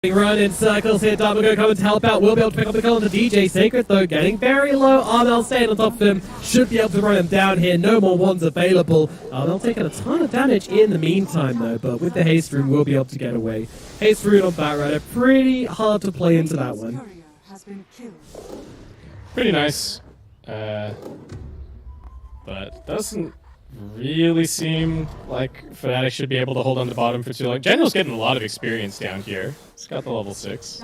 Run in circles here, Darmago coming to help out, will be able to pick up the kill on the DJ. Sacred though getting very low, Armel staying on top of him, should be able to run him down here, no more ones available. Armel taking a ton of damage in the meantime though, but with the haste rune will be able to get away. Haste rune on Batrider, pretty hard to play into that one. Pretty nice, but doesn't really seem like Fnatic should be able to hold on the bottom for too long. General's getting a lot of experience down here. He's got the level 6.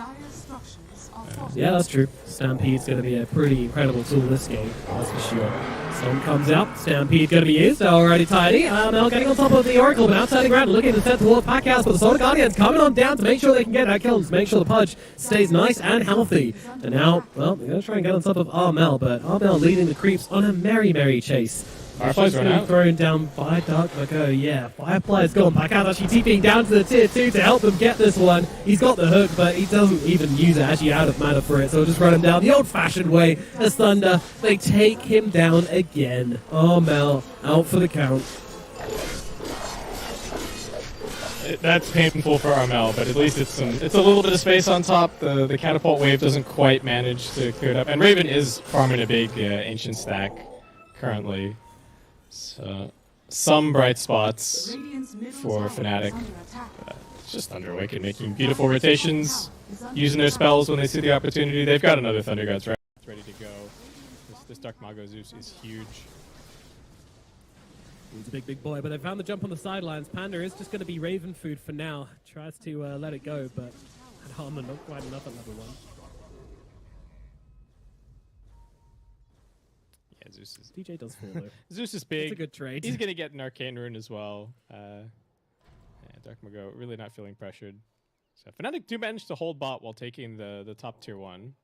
Yeah, that's true. Stampede's going to be a pretty incredible tool this game, that's for sure. Storm comes out, Stampede going to be used, already tidy. Armel getting on top of the Oracle, but now turning around, looking to set towards Packhouse, but the Solar Guardians coming on down to make sure they can get that kill, to make sure the Pudge stays nice and healthy. And now, well, they're going to try and get on top of Armel, but Armel leading the creeps on a merry, merry chase. Firefly's run out. Thrown down by Darmago, yeah. Firefly's gone back out, actually TPing down to the tier 2 to help them get this one. He's got the hook, but he doesn't even use it, actually out of mana for it, so he'll just run him down the old-fashioned way as Thunder. They take him down again. Armel out for the count. That's painful for Armel, but at least it's a little bit of space on top. The catapult wave doesn't quite manage to clear it up, and Raven is farming a big ancient stack currently. So, some bright spots for Fnatic. It's just Thunder Awaken making beautiful rotations, using their spells when they see the opportunity. They've got another Thunder Gods ready to go. This Dark Mago Zeus is huge. He's a big boy, but they found the jump on the sidelines. Panda is just going to be Raven food for now. Tries to let it go, but at armor not quite enough at level 1. Zeus is DJ does fall though. Zeus is big. It's a good trade. He's gonna get an Arcane Rune as well. Yeah, Dark Mago really not feeling pressured. So Fnatic do manage to hold bot while taking the top tier 1.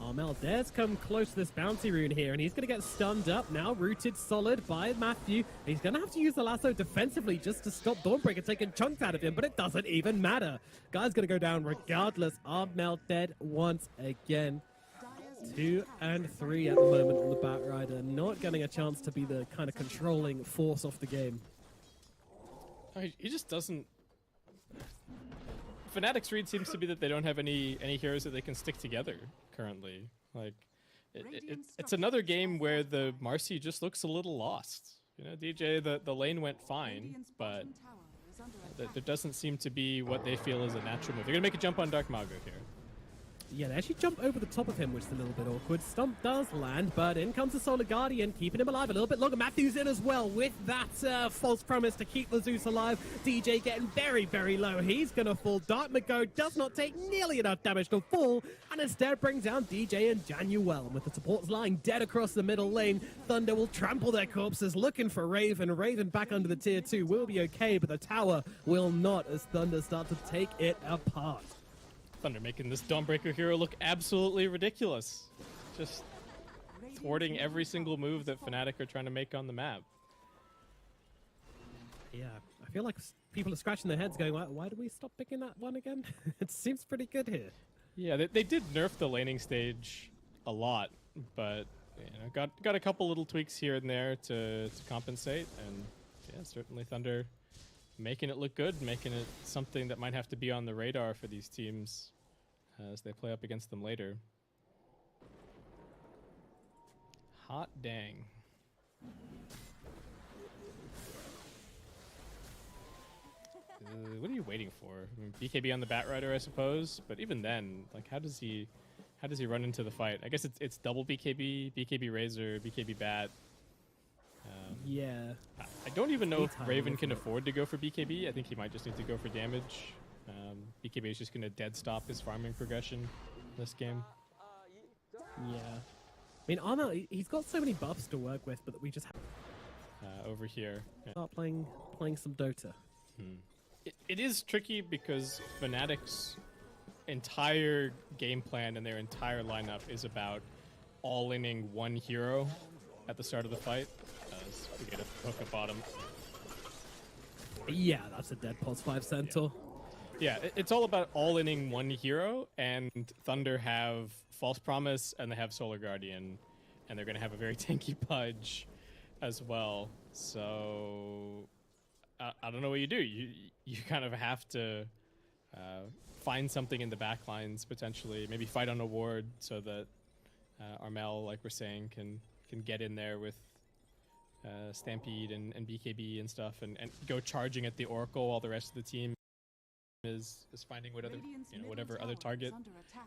Armel dares come close to this bounty rune here, and he's going to get stunned up now, rooted solid by Matthew. He's going to have to use the lasso defensively just to stop Dawnbreaker taking chunks out of him, but it doesn't even matter. Guy's going to go down regardless. Armel dead once again. 2 and 3 at the moment on the Batrider, not getting a chance to be the kind of controlling force of the game. He just doesn't. Fnatic's read seems to be that they don't have any heroes that they can stick together currently. Like, it's another game where the Marcy just looks a little lost. You know, DJ, the lane went fine, but there doesn't seem to be what they feel is a natural move. They're gonna make a jump on Dark Mago here. Yeah, they actually jump over the top of him, which is a little bit awkward. Stump does land, but in comes the Solar Guardian, keeping him alive a little bit longer. Matthew's in as well with that false promise to keep the Zeus alive. DJ getting very low. He's going to fall. Darmago does not take nearly enough damage to fall, and instead brings down DJ and Januel. With the supports lying dead across the middle lane, Thunder will trample their corpses, looking for Raven. Raven back under the tier 2 will be okay, but the tower will not as Thunder start to take it apart. Thunder making this Dawnbreaker hero look absolutely ridiculous. Just thwarting every single move that Fnatic are trying to make on the map. Yeah, I feel like people are scratching their heads going, why do we stop picking that one again? It seems pretty good here. Yeah, they did nerf the laning stage a lot, but you know, got a couple little tweaks here and there to compensate, and yeah, certainly Thunder making it look good, making it something that might have to be on the radar for these teams as they play up against them later. Hot dang. What are you waiting for? I mean, BKB on the Batrider, I suppose, but even then, like, how does he run into the fight? I guess it's double BKB, BKB Razor, BKB Bat. Yeah. I don't even know if Raven can afford to go for BKB. I think he might just need to go for damage. BKB is just going to dead stop his farming progression in this game. Yeah. I mean, Armel, he's got so many buffs to work with, but we just have over here. Yeah. start playing some Dota. It is tricky because Fnatic's entire game plan and their entire lineup is about all-inning one hero at the start of the fight. We get a hook at bottom. Yeah, that's a dead pulse 5 Centaur. Yeah, it's all about all-inning one hero, and Thunder have False Promise and they have Solar Guardian, and they're going to have a very tanky Pudge as well. So I don't know what you do. You kind of have to find something in the back lines potentially. Maybe fight on a ward so that Armel, like we're saying, can get in there with Stampede and BKB and stuff, and go charging at the Oracle while the rest of the team is finding whatever other target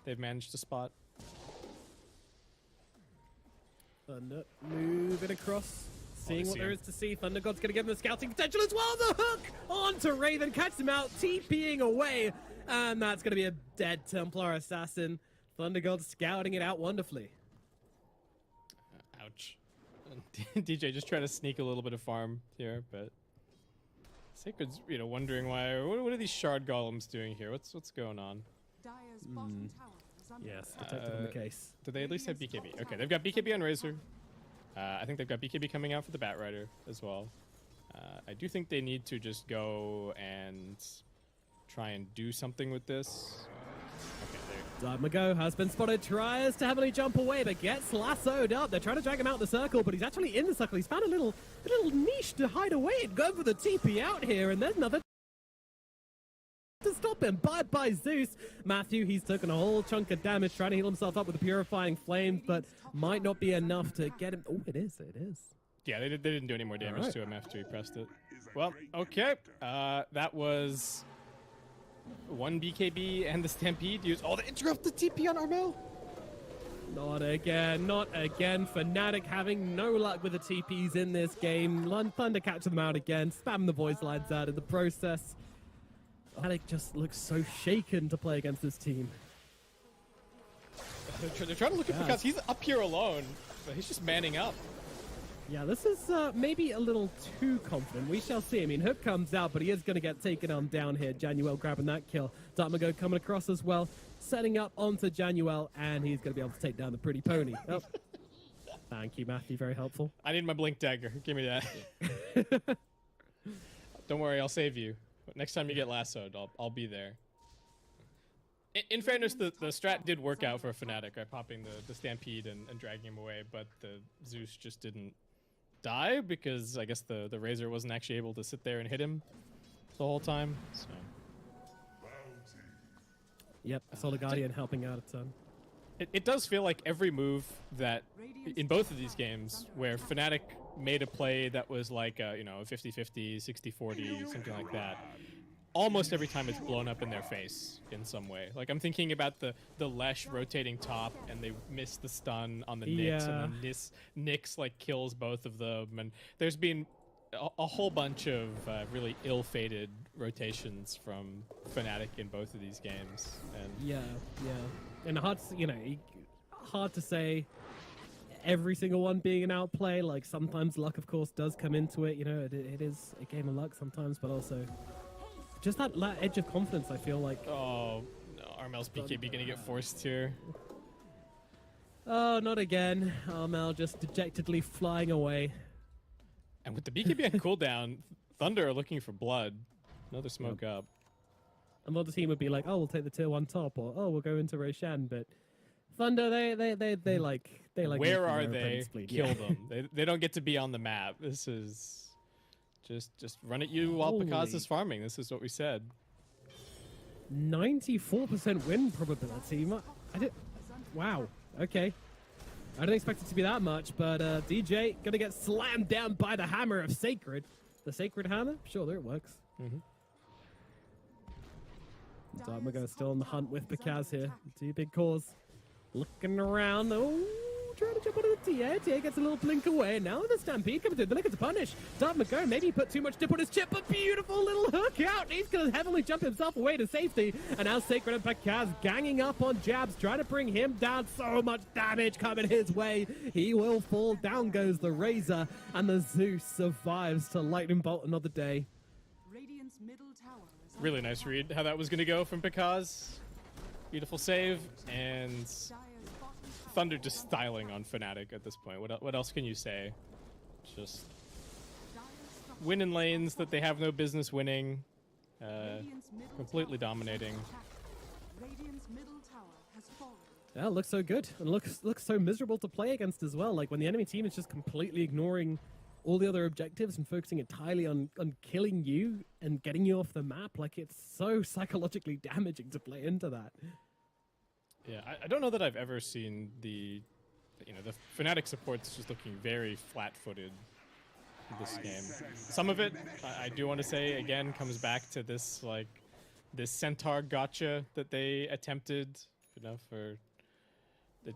they've managed to spot. Thunder moving across, seeing what there is to see. Thunder God's going to give him the scouting potential as well. The hook onto Raven, catches him out, TPing away, and that's going to be a dead Templar assassin. Thunder God scouting it out wonderfully. Ouch. DJ just trying to sneak a little bit of farm here, but Sacred's wondering why. What are these shard golems doing here? What's going on? Yes, detective in the case. Do they at least have BKB? Okay, they've got BKB on Razor. I think they've got BKB coming out for the Bat Rider as well. I do think they need to just go and try and do something with this. Okay, there. Mago has been spotted, tries to heavily jump away, but gets lassoed up. They're trying to drag him out of the circle, but he's actually in the circle. He's found a little niche to hide away and go for the TP out here, and there's nothing to stop him. Bye-bye, Zeus. Matthew, he's taken a whole chunk of damage trying to heal himself up with the Purifying Flames, but might not be enough to get him. Oh, it is. Yeah, they didn't do any more damage to him after he pressed it. Well, okay. That was one BKB and the Stampede used all to interrupt the TP on Armel. Not again. Fnatic having no luck with the TPs in this game. Thunder catching them out again, spam the voice lines out in the process. Fnatic just looks so shaken to play against this team. They're trying to look at because he's up here alone, but he's just manning up. Yeah, this is maybe a little too confident. We shall see. I mean, Hook comes out, but he is going to get taken on down here. Januel grabbing that kill. Dartmago coming across as well, setting up onto Januel, and he's going to be able to take down the pretty pony. Oh. Thank you, Matthew. Very helpful. I need my Blink Dagger. Give me that. Don't worry, I'll save you. But next time you get lassoed, I'll be there. In fairness, the strat did work out for Fnatic, right? Popping the Stampede and dragging him away, but the Zeus just didn't die because I guess the Razor wasn't actually able to sit there and hit him the whole time. So. Yep, Solar Guardian helping out a ton. It does feel like every move that in both of these games where Fnatic made a play that was like a 50-50, 60-40, something like that, almost every time it's blown up in their face in some way. Like I'm thinking about the Lesh rotating top and they miss the stun on the Nyx, and then Nyx like kills both of them, and there's been a whole bunch of really ill-fated rotations from Fnatic in both of these games. And yeah, and hard to say every single one being an outplay. Like sometimes luck, of course, does come into it. It is a game of luck sometimes, but also just that edge of confidence. I feel like. Oh, no, Armel's BKB gonna get forced here. Oh, not again. Armel just dejectedly flying away. And with the BKB on cooldown, Thunder are looking for blood. Another smoke up. Another team would be like, oh, we'll take the tier 1 top, or oh, we'll go into Roshan, but Thunder, they like where are they? Kill them. They don't get to be on the map. This is just run at you while Picaz is farming. This is what we said. 94% win probability. Wow. Okay. I didn't expect it to be that much, but DJ gonna get slammed down by the hammer of Sacred. The Sacred Hammer? Sure, there it works. Dartmago still on the hunt with Picaz here. Two big cores. Looking around. Oh, trying to jump onto the TA. TA gets a little blink away. Now the Stampede coming through. They're looking to punish. Dartmago maybe put too much dip on his chip, but beautiful little hook out. He's going to heavily jump himself away to safety. And now Sacred and Picaz ganging up on Jabs, trying to bring him down. So much damage coming his way. He will fall. Down goes the Razor. And the Zeus survives to Lightning Bolt another day. Radiant's middle tower is really nice read how that was going to go from Picaz. Beautiful save, and Thunder just styling on Fnatic at this point. What else can you say? Just winning lanes that they have no business winning. Completely dominating. Yeah, looks so good. And looks so miserable to play against as well. Like when the enemy team is just completely ignoring all the other objectives and focusing entirely on killing you and getting you off the map. Like, it's so psychologically damaging to play into that. Yeah, I don't know that I've ever seen the Fnatic supports just looking very flat-footed this game. Some of it, I do want to say, again, comes back to this, like, this centaur gotcha that they attempted,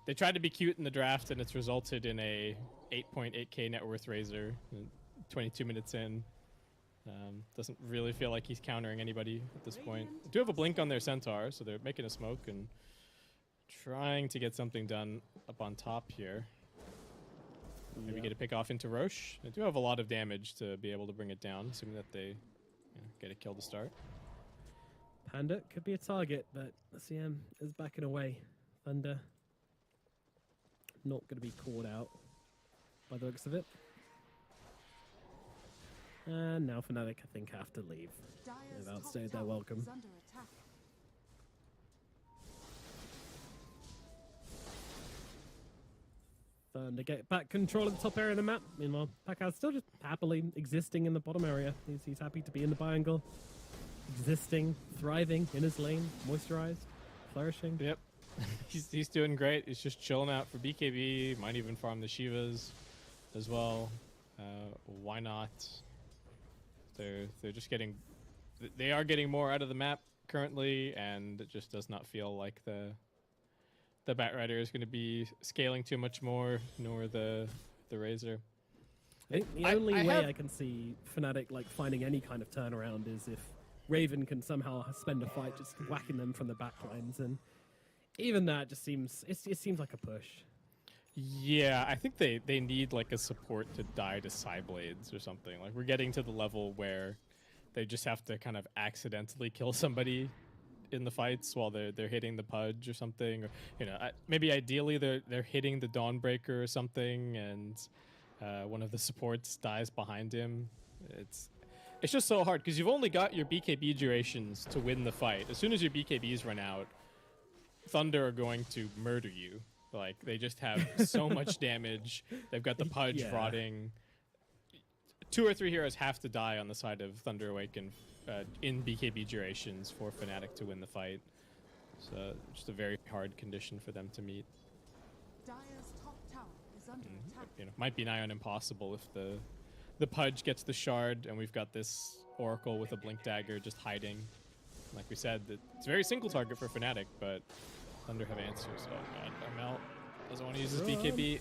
they tried to be cute in the draft, and it's resulted in a 8.8k net worth raiser 22 minutes in. Doesn't really feel like he's countering anybody at this point. They do have a blink on their centaur, so they're making a smoke and trying to get something done up on top here. Maybe get a pick off into Roche. They do have a lot of damage to be able to bring it down, assuming that they get a kill to start. Panda could be a target, but CM is backing away. Thunder not going to be caught out by the looks of it. And now Fnatic, I think, have to leave. They've outstayed their welcome. Thunder get back control of the top area of the map. Meanwhile, Pacard's still just happily existing in the bottom area. He's happy to be in the triangle. Existing, thriving in his lane, moisturized, flourishing. Yep. He's doing great. He's just chilling out for BKB. Might even farm the Shivas as well. Why not? They're just getting... They are getting more out of the map currently, and it just does not feel like the Batrider is going to be scaling too much more, nor the Razor. I think the only way I can see Fnatic like finding any kind of turnaround is if Raven can somehow spend a fight just whacking them from the backlines, and even that just seems it seems like a push. Yeah, I think they need like a support to die to Psyblades or something. Like, we're getting to the level where they just have to kind of accidentally kill somebody in the fights while they're hitting the Pudge or something, or maybe ideally they're hitting the Dawnbreaker or something, and one of the supports dies behind him. It's just so hard because you've only got your BKB durations to win the fight. As soon as your BKBs run out, Thunder are going to murder you. Like, they just have so much damage. They've got the Pudge rotting. 2 or 3 heroes have to die on the side of Thunder Awaken in BKB durations for Fnatic to win the fight. So just a very hard condition for them to meet. Dire's top tower is under attack. Might be nigh on impossible if the Pudge gets the shard and we've got this Oracle with a Blink Dagger just hiding. Like we said, it's a very single target for Fnatic, but Thunder have answers. Oh god, Armel doesn't want to use his BKB.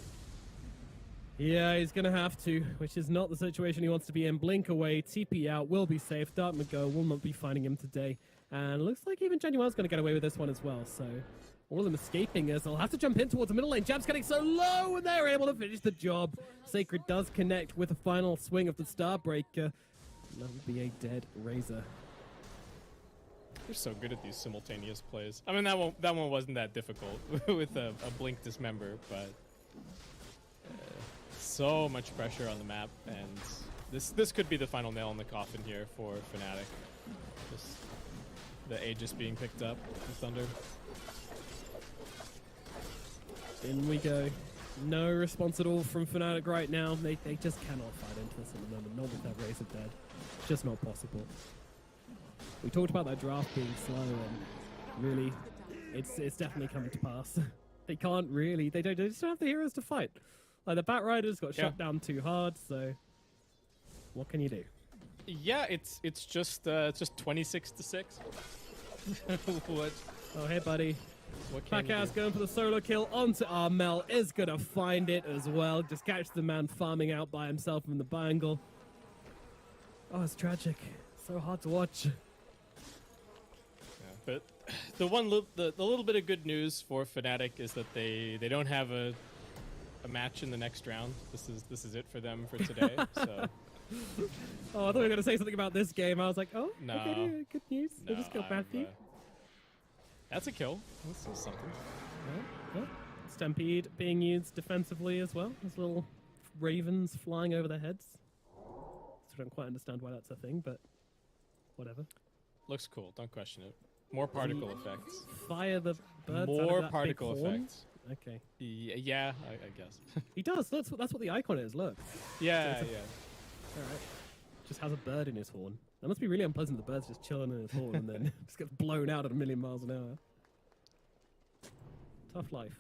Yeah, he's going to have to, which is not the situation he wants to be in. Blink away, TP out, will be safe. Dark McGo will not be finding him today. And looks like even Genuelle's going to get away with this one as well. So all of them escaping as they'll have to jump in towards the middle lane. Jab's getting so low, and they're able to finish the job. Sacred does connect with a final swing of the Starbreaker. That would be a dead Razor. You're so good at these simultaneous plays. I mean, that one wasn't that difficult with a Blink Dismember, but so much pressure on the map, and this could be the final nail in the coffin here for Fnatic. Just the Aegis being picked up with Thunder. In we go. No response at all from Fnatic right now. They just cannot fight into this at the moment. Not with that Razor dead. It's just not possible. We talked about that draft being slow, and really, it's definitely coming to pass. They can't really. They just don't have the heroes to fight. Like, the Batrider's got shut down too hard, so what can you do? Yeah, it's just 26-6. What? Oh, hey, buddy. What can you Pacard's do? going for the solo kill onto Armel. Is going to find it as well. Just catch the man farming out by himself in the bangle. Oh, it's tragic. So hard to watch. But the little bit of good news for Fnatic is that they don't have a match in the next round. This is it for them for today. So. Oh, I thought you were going to say something about this game. I was like, oh, no, okay, good news. They just killed Matthew. That's a kill. That's something. Well, Stampede being used defensively as well. There's little ravens flying over their heads. So I don't quite understand why that's a thing, but whatever. Looks cool. Don't question it. More particle effects. Fire the birds. More out of that particle big horn? effects. Okay. Yeah, I guess. He does. That's what the icon is. Look. yeah, So yeah. All right. Just has a bird in his horn. That must be really unpleasant. The bird's just chilling in his horn and then just gets blown out at 1,000,000 miles an hour. Tough life.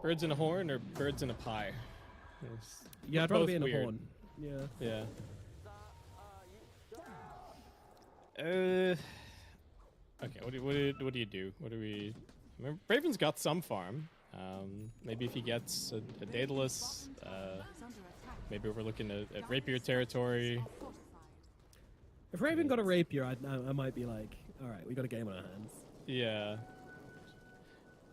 Birds in a horn or birds in a pie? It's Yeah, I'd rather both be in weird. a horn. Yeah. Yeah. Okay. What do you do? What do we? I mean, Raven's got some farm. Maybe if he gets a Daedalus, Is under attack. maybe we're looking at rapier territory. Are fortified. If Raven got a rapier, I might be like, all right, we got a game on our hands. Yeah.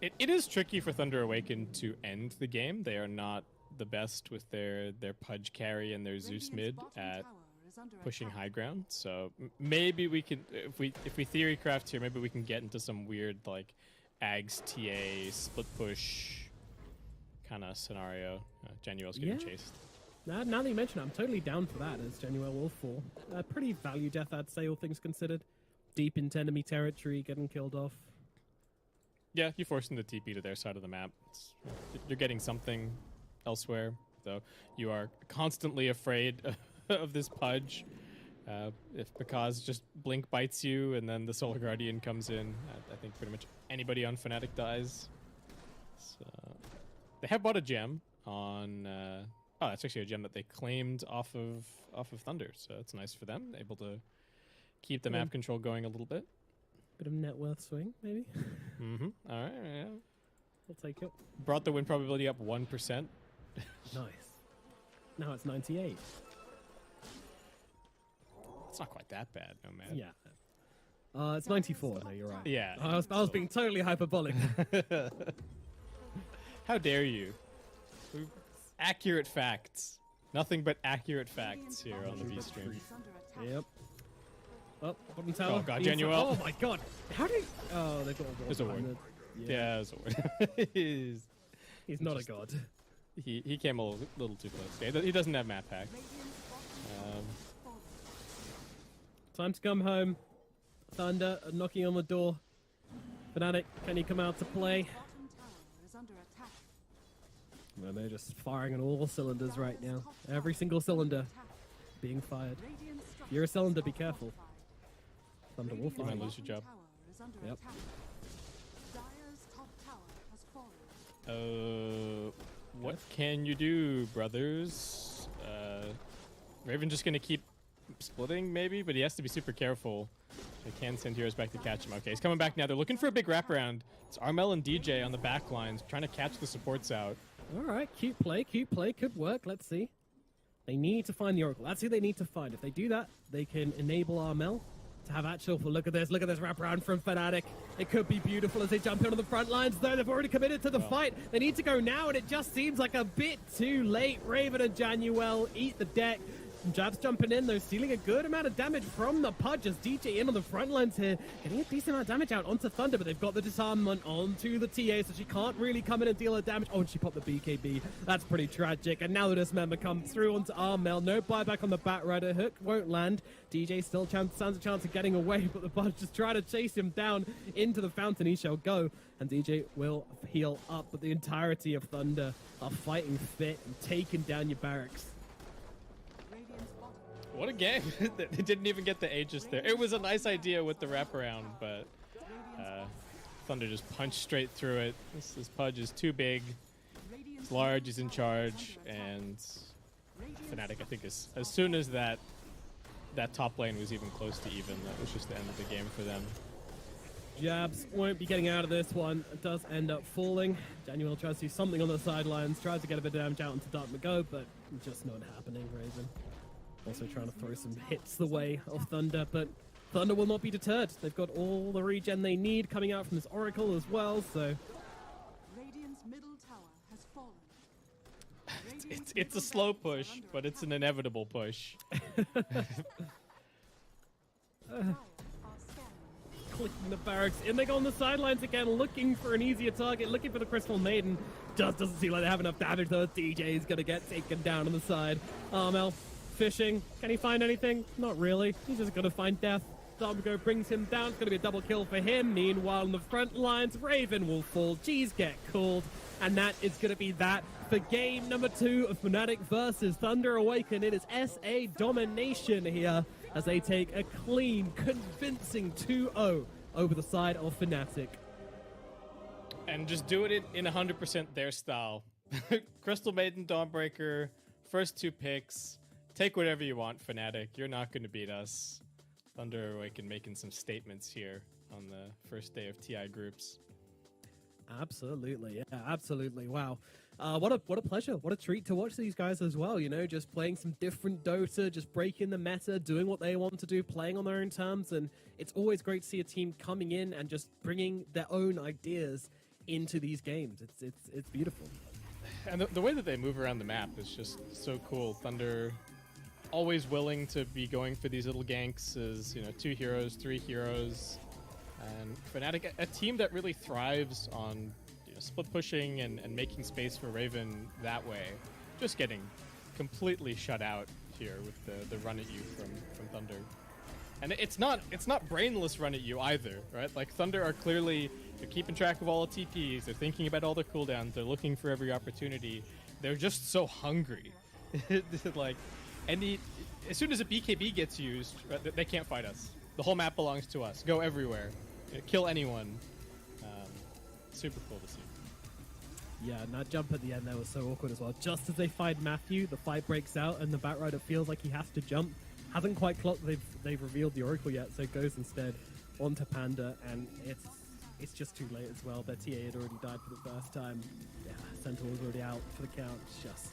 It is tricky for Thunder Awakened to end the game. They are not the best with their Pudge carry and their Zeus Radiant's mid bottom at tower is under pushing attack. high ground. So maybe we can, if we theory craft here, maybe we can get into some weird like Ags TA split push kind of scenario. Genuel's getting Yeah. chased. Now that you mention it, I'm totally down for that, as Genuel will fall. Pretty value death, I'd say, all things considered. Deep into enemy territory, getting killed off. Yeah, you force them to TP to their side of the map. You're getting something elsewhere, though. You are constantly afraid of this Pudge. Because just Blink bites you, and then the Solar Guardian comes in. I think pretty much anybody on Fnatic dies. So they have bought a gem on. Oh, that's actually a gem that they claimed off of Thunder. So that's nice for them. Able to keep the map control going a little bit. Bit of net worth swing, maybe. Mm-hmm. All right. Yeah. I'll take it. Brought the win probability up 1%. Nice. Now it's 98. It's not quite that bad, no man. Yeah. It's 94. No, you're right. Yeah. I was being totally hyperbolic. How dare you? Accurate facts. Nothing but accurate facts here on the V stream. Is under attack. Yep. Oh, bottom tower. Oh, God, Being Genuel. Oh my god. How do you... Oh, they've got a wall There's a behind ward. it. Yeah, it's a word. He's not a god. He came a little too close. Yeah, he doesn't have map hack. Radiant's bottom Um, fallen. Time to come home. Thunder knocking on the door. Fnatic, can you come out to play? Bottom tower is under attack. Well, they're just firing on all cylinders right now. Every single cylinder being fired. Radiant You're a structures cylinder, be are careful. fortified. Thunder will Radiant's might fire. lose your job. bottom tower is under Yep. attack. Dire's top tower has fallen. what can you do, brothers? Raven just gonna keep splitting, maybe, but he has to be super careful. They can send heroes back to catch him. Okay, he's coming back now. They're looking for a big wraparound. It's Armel and DJ on the back lines, trying to catch the supports out. All right, cute play. Could work. Let's see. They need to find the Oracle. That's who they need to find. If they do that, they can enable Armel to have actual... Look at this wraparound from Fnatic. It could be beautiful as they jump in on the front lines, though they've already committed to the fight. They need to go now, and it just seems like a bit too late. Raven and Januel eat the deck. Jabs jumping in, though, stealing a good amount of damage from the Pudge as DJ in on the front lines here, getting a decent amount of damage out onto Thunder, but they've got the disarmament onto the TA, so she can't really come in and deal her damage. Oh, and she popped the BKB. That's pretty tragic. And now the dismember comes through onto Armel. No buyback on the Batrider. Hook won't land. DJ still stands a chance of getting away, but the Pudge just try to chase him down into the fountain. He shall go, and DJ will heal up, but the entirety of Thunder are fighting fit and taking down your barracks. Radiant's bottom What a game! They didn't even get the Aegis there. It was a nice idea with the wraparound, but Thunder just punched straight through it. This Pudge is too big. It's large, he's in charge, and Fnatic, I think, is as soon as that top lane was even close to even, that was just the end of the game for them. Jabs won't be getting out of this one. It does end up falling. Januel tries to do something on the sidelines, tries to get a bit of damage out into Dark Mago, but just not happening, Raven. Also trying to throw some hits the way of Thunder, but Thunder will not be deterred. They've got all the regen they need coming out from this Oracle as well, so... Radiant's middle tower has fallen. It's a slow push, but it's an inevitable push. Clicking the barracks in. They go on the sidelines again, looking for an easier target, looking for the Crystal Maiden. Just doesn't seem like they have enough damage, though. DJ is going to get taken down on the side. Armel fishing. Can he find anything? Not really. He's just going to find death. Thumbgo brings him down. It's going to be a double kill for him. Meanwhile, on the front lines, Raven will fall. G's get called. And that is going to be that for game number 2 of Fnatic versus Thunder Awaken. It is SA domination here as they take a clean, convincing 2-0 over the side of Fnatic. And just doing it in 100% their style. Crystal Maiden, Dawnbreaker, first 2 picks. Take whatever you want, Fnatic. You're not going to beat us. Thunder Awaken making some statements here on the first day of TI groups. Absolutely, yeah, absolutely. Wow, what a pleasure, what a treat to watch these guys as well. You know, just playing some different Dota, just breaking the meta, doing what they want to do, playing on their own terms, and it's always great to see a team coming in and just bringing their own ideas into these games. It's beautiful. And the way that they move around the map is just so cool. Thunder always willing to be going for these little ganks as, 2 heroes, 3 heroes. And Fnatic, a team that really thrives on split pushing and making space for Raven that way, just getting completely shut out here with the run at you from Thunder. And it's not brainless run at you either, right? Like Thunder are clearly, they're keeping track of all the TPs, they're thinking about all their cooldowns, they're looking for every opportunity. They're just so hungry. Like as soon as a BKB gets used, right, they can't fight us. The whole map belongs to us. Go everywhere. Kill anyone. Super cool to see. Yeah, and that jump at the end there was so awkward as well. Just as they find Matthew, the fight breaks out, and the Batrider feels like he has to jump. Hasn't quite clocked they've revealed the Oracle yet, so goes instead onto Panda, and it's just too late as well. Their TA had already died for the first time. Yeah, Centaur was already out for the count. It's just,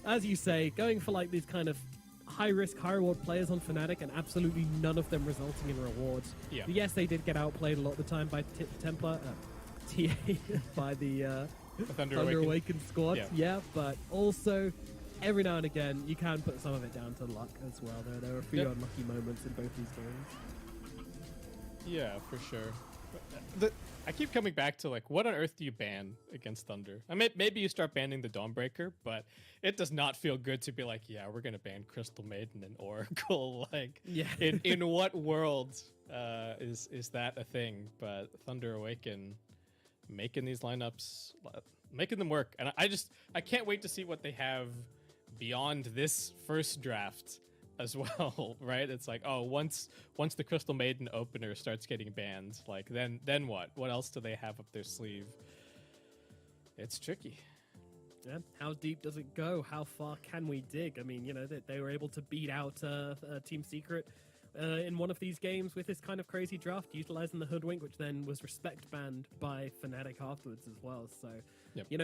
as you say, going for like these kind of high-risk, high-reward players on Fnatic, and absolutely none of them resulting in rewards. Yeah. Yes, they did get outplayed a lot of the time by Templar, TA, by the Thunder Awaken squad. Yeah, but also, every now and again, you can put some of it down to luck as well. There were a few unlucky moments in both these games. Yeah, for sure. I keep coming back to, like, what on earth do you ban against Thunder? I mean, maybe you start banning the Dawnbreaker, but it does not feel good to be like, yeah, we're going to ban Crystal Maiden and Oracle. Like, yeah. in what world is that a thing? But Thunder Awaken making these lineups, making them work. And I can't wait to see what they have beyond this first draft as well, right? It's like, oh, once the Crystal Maiden opener starts getting banned, like then what? What else do they have up their sleeve? It's tricky. Yeah. How deep does it go? How far can we dig? I mean, they were able to beat out Team Secret in one of these games with this kind of crazy draft, utilizing the Hoodwink, which then was respect banned by Fnatic afterwards as well. So,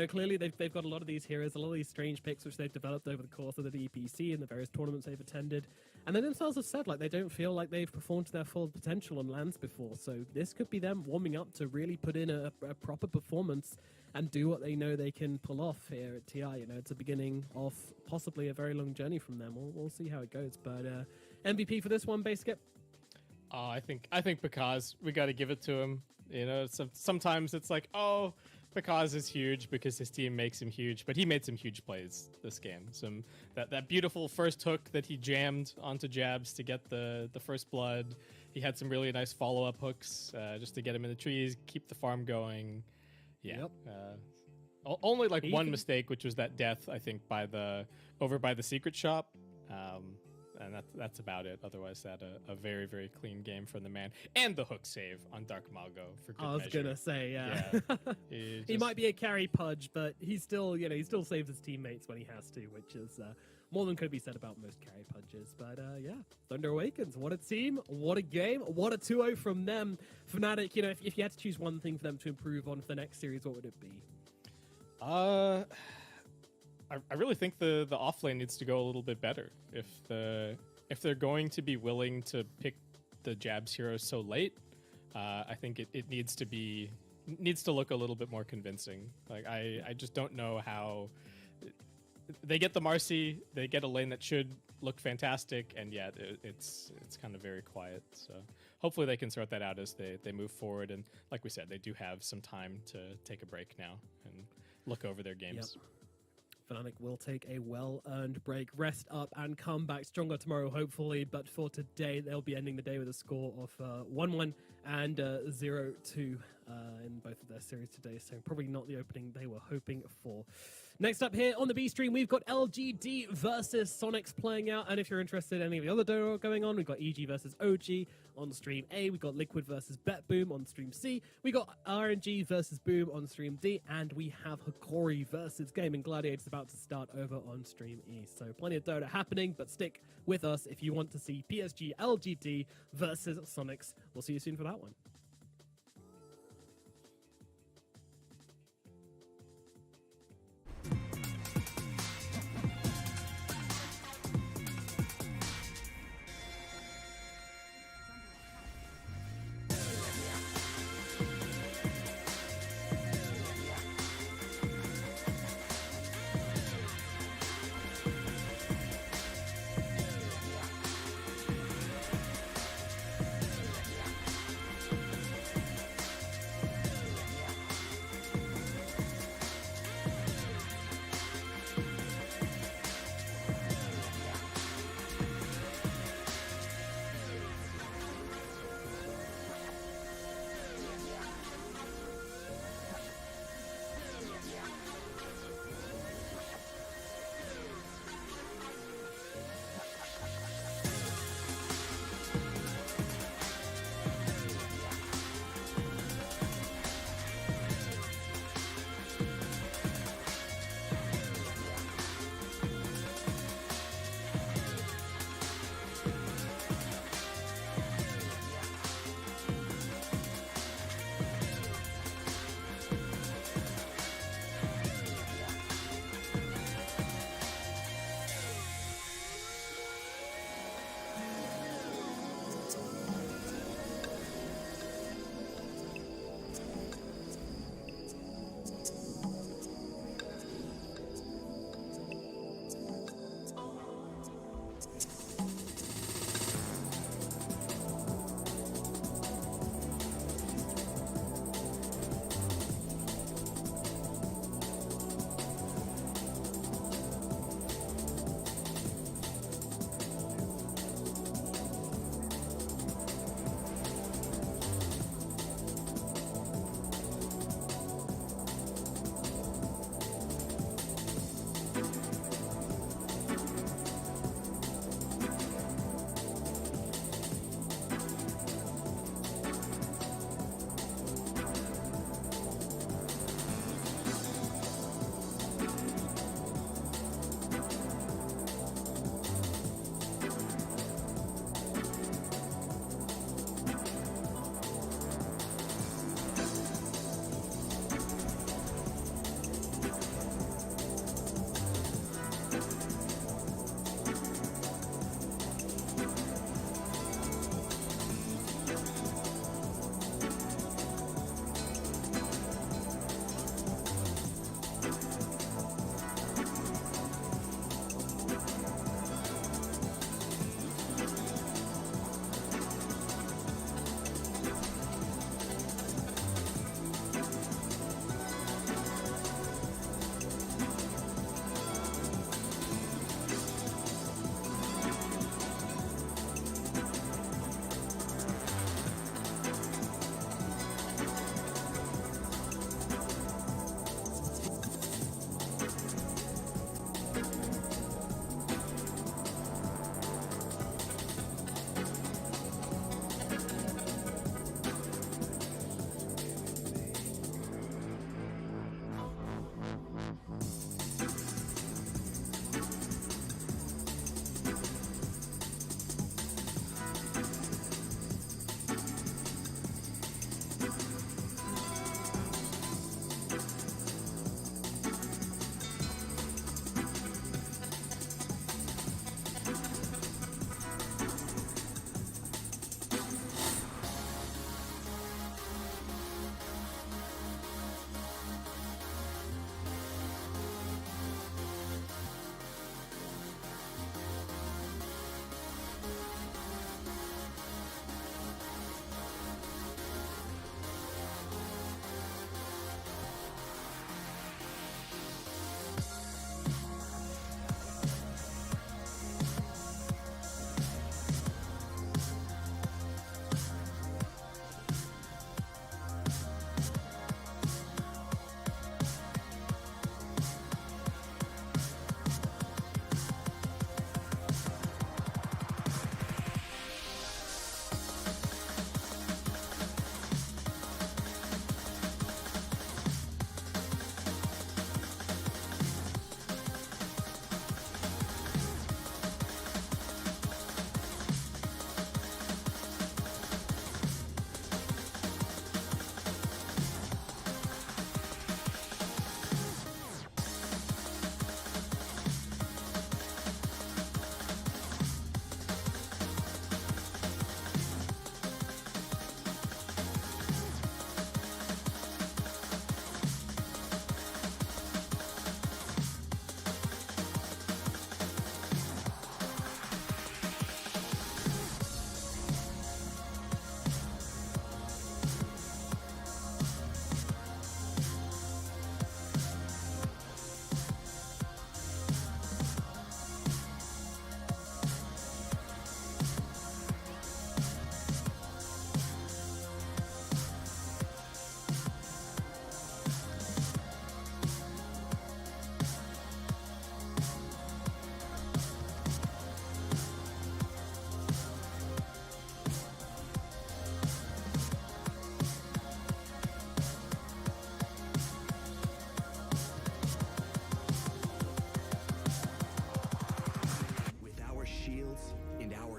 clearly they've got a lot of these heroes, a lot of these strange picks which they've developed over the course of the DPC and the various tournaments they've attended. And they themselves have said, like, they don't feel like they've performed to their full potential on lands before. So this could be them warming up to really put in a proper performance and do what they know they can pull off here at TI. It's a beginning of possibly a very long journey from them. We'll see how it goes. But MVP for this one, Basket? Oh, I think Pakaz, we got to give it to him. Sometimes it's like, oh, Pakaz is huge because his team makes him huge, but he made some huge plays this game. That beautiful first hook that he jammed onto jabs to get the first blood. He had some really nice follow-up hooks just to get him in the trees, keep the farm going. Yeah. Yep. Only like one mistake, which was that death, I think, over by the secret shop. And that's about it. Otherwise, that a very, very clean game from the man. And the hook save on Dark Mago for good measure. I was going to say, yeah. He might be a carry pudge, but he still saves his teammates when he has to, which is more than could be said about most carry pudges. But Thunder Awakens, what a team, what a game, what a 2-0 from them. Fnatic, if you had to choose one thing for them to improve on for the next series, what would it be? I really think the offlane needs to go a little bit better. If they're going to be willing to pick the Jabs heroes so late, I think it needs to look a little bit more convincing. Like I just don't know how they get the Marcy, they get a lane that should look fantastic, and yet it's kind of very quiet. So hopefully they can sort that out as they move forward. And like we said, they do have some time to take a break now and look over their games. Yep. Fnatic will take a well-earned break, rest up, and come back stronger tomorrow, hopefully. But for today, they'll be ending the day with a score of 1-1 and 0-2 in both of their series today. So probably not the opening they were hoping for. Next up here on the B stream, we've got LGD versus Sonics playing out. And if you're interested in any of the other Dota going on, we've got EG versus OG on stream A. We've got Liquid versus Bet Boom on stream C. We got RNG versus Boom on stream D. And we have Hikori versus Gaming Gladiators about to start over on stream E. So plenty of Dota happening, but stick with us if you want to see PSG LGD versus Sonics. We'll see you soon for that one.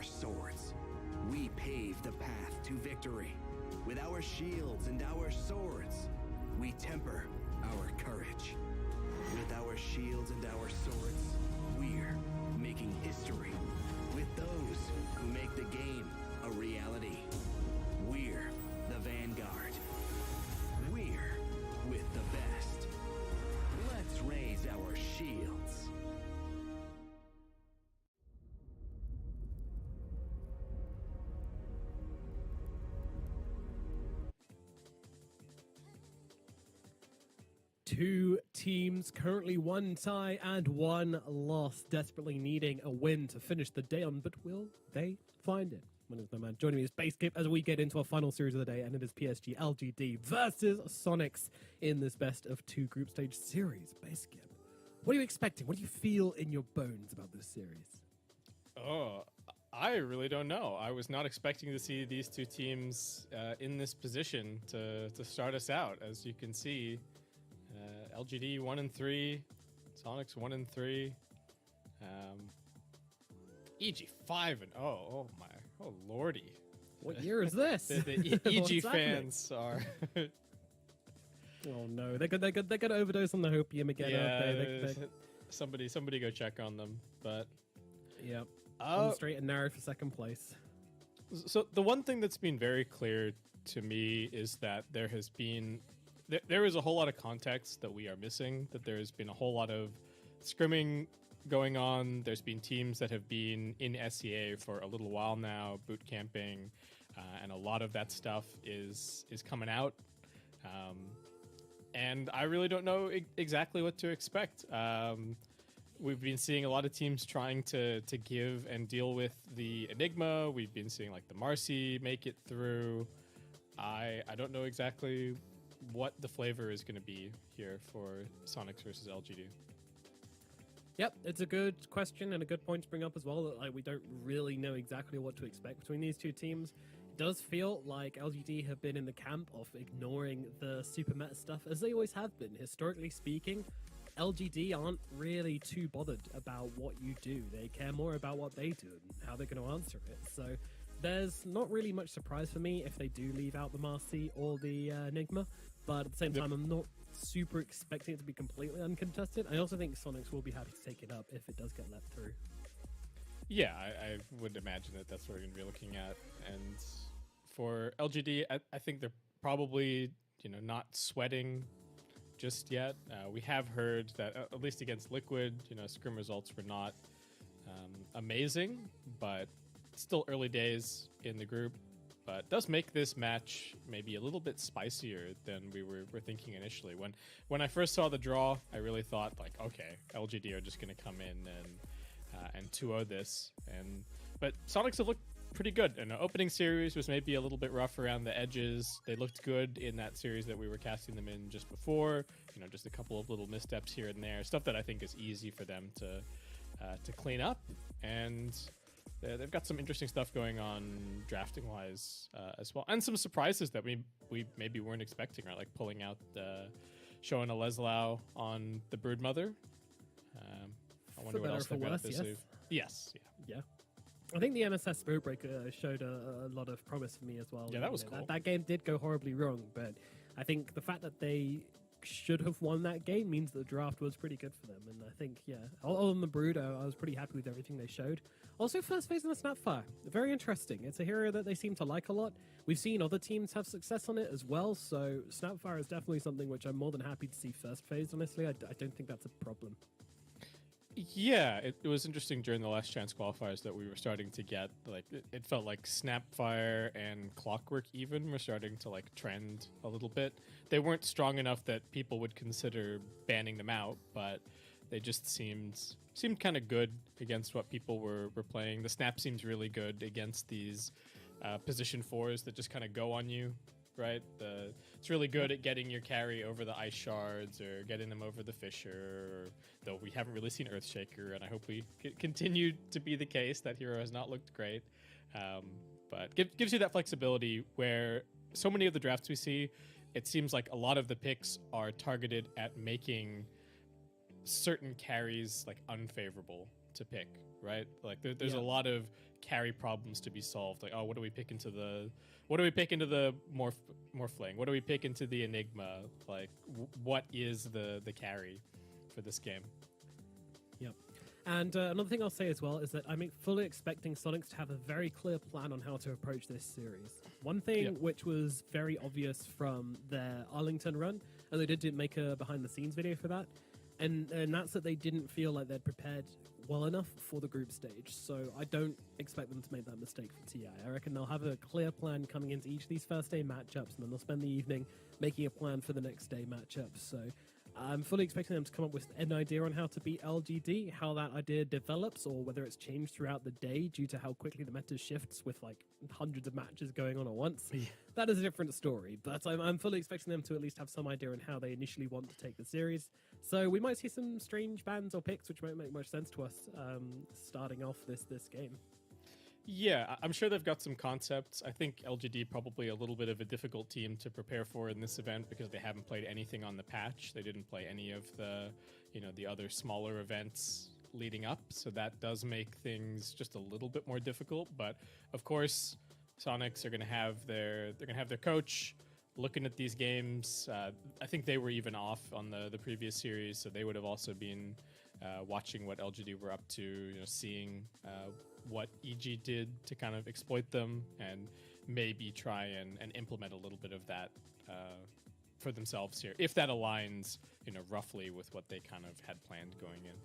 swords, we pave the path to victory. With our shields and our swords, we temper our courage. With our shields and our swords, we're making history. With those who make the game a reality, we're the vanguard. We're with the best. Let's raise our shields. Two teams, currently one tie and one loss, desperately needing a win to finish the day on, but will they find it? One is no man. Joining me is Baseskip as we get into our final series of the day, and it is PSG LGD versus Sonics in this best of two group stage series. Baseskip, what are you expecting? What do you feel in your bones about this series? Oh, I really don't know. I was not expecting to see these two teams in this position to start us out. As you can see, LGD 1-3, Sonics 1-3. EG 5-0. Oh my, oh lordy! What year is this? the EG fans are. Oh no, they're gonna overdose on the hopium again. Yeah, somebody go check on them. But yeah, on the straight and narrow for second place. So the one thing that's been very clear to me is that there has been there is a whole lot of context that we are missing. That there has been a whole lot of scrimming going on. There's been teams that have been in SEA for a little while now, boot camping, and a lot of that stuff is coming out. And I really don't know exactly what to expect. We've been seeing a lot of teams trying to give and deal with the Enigma. We've been seeing like the Marcy make it through. I don't know exactly what the flavor is going to be here for Sonics versus LGD. Yep, it's a good question and a good point to bring up as well. That, like, we don't really know exactly what to expect between these two teams. It does feel like LGD have been in the camp of ignoring the super meta stuff, as they always have been. Historically speaking, LGD aren't really too bothered about what you do. They care more about what they do and how they're going to answer it. So there's not really much surprise for me if they do leave out the Marcy or the Enigma. But at the same time, I'm not super expecting it to be completely uncontested. I also think Sonics will be happy to take it up if it does get let through. Yeah, I would imagine that that's what we're going to be looking at. And for LGD, I think they're probably not sweating just yet. We have heard that at least against Liquid, scrim results were not amazing, but still early days in the group. But does make this match maybe a little bit spicier than we were thinking initially. When I first saw the draw, I really thought like, okay, LGD are just going to come in and 2-0 this. But Sonics have looked pretty good. And the opening series was maybe a little bit rough around the edges. They looked good in that series that we were casting them in just before. Just a couple of little missteps here and there, stuff that I think is easy for them to clean up. And they've got some interesting stuff going on drafting wise as well, and some surprises that we maybe weren't expecting, right? Like pulling out showing a Leslau on the Broodmother. I wonder what else they've got up their sleeve. Yes, yeah. I think the MSS Spiritbreaker showed a lot of promise for me as well. Yeah, that was cool. That game did go horribly wrong, but I think the fact that they should have won that game means the draft was pretty good for them. And I think, other than the Brood, I was pretty happy with everything they showed. Also, first phase on the Snapfire. Very interesting. It's a hero that they seem to like a lot. We've seen other teams have success on it as well, so Snapfire is definitely something which I'm more than happy to see first phase, honestly. I don't think that's a problem. Yeah, it was interesting during the last chance qualifiers that we were starting to get, like, it felt like Snapfire and Clockwork even were starting to, like, trend a little bit. They weren't strong enough that people would consider banning them out, but they just seemed kind of good against what people were playing. The Snap seems really good against these position 4s that just kind of go on you. Right, it's really good at getting your carry over the ice shards or getting them over the Fissure. Though we haven't really seen Earthshaker, and I hope we continue to be the case. That hero has not looked great, but gives you that flexibility where so many of the drafts we see, it seems like a lot of the picks are targeted at making certain carries like unfavorable to pick. Right, like there's a lot of carry problems to be solved. Like, oh, what do we pick into the Morphling? What do we pick into the Enigma? Like, what is the carry for this game? Yep. And another thing I'll say as well is that I'm fully expecting Sonics to have a very clear plan on how to approach this series. One thing which was very obvious from their Arlington run, and they did make a behind-the-scenes video for that, and that's that they didn't feel like they'd prepared well enough for the group stage. So I don't expect them to make that mistake for TI. I reckon they'll have a clear plan coming into each of these first day matchups, and then they'll spend the evening making a plan for the next day matchups. So I'm fully expecting them to come up with an idea on how to beat LGD, how that idea develops, or whether it's changed throughout the day due to how quickly the meta shifts with like hundreds of matches going on at once. Yeah. That is a different story, but I'm fully expecting them to at least have some idea on how they initially want to take the series. So we might see some strange bans or picks, which won't make much sense to us starting off this game. Yeah, I'm sure they've got some concepts. I think LGD probably a little bit of a difficult team to prepare for in this event because they haven't played anything on the patch. They didn't play any of the, the other smaller events leading up. So that does make things just a little bit more difficult. But of course, Sonics are going to have their coach looking at these games. I think they were even off on the previous series, so they would have also been watching what LGD were up to, seeing what EG did to kind of exploit them and maybe try and implement a little bit of that for themselves here, if that aligns, roughly with what they kind of had planned going in.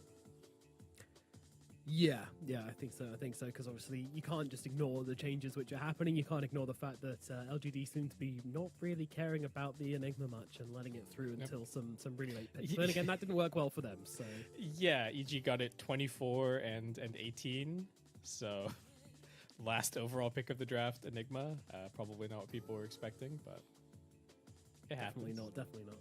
Yeah, I think so, because obviously you can't just ignore the changes which are happening. You can't ignore the fact that LGD seem to be not really caring about the Enigma much and letting it through until some really late picks. But then again, that didn't work well for them, so... Yeah, EG got it 24 and 18, so last overall pick of the draft, Enigma. Probably not what people were expecting, but it happens. Definitely not.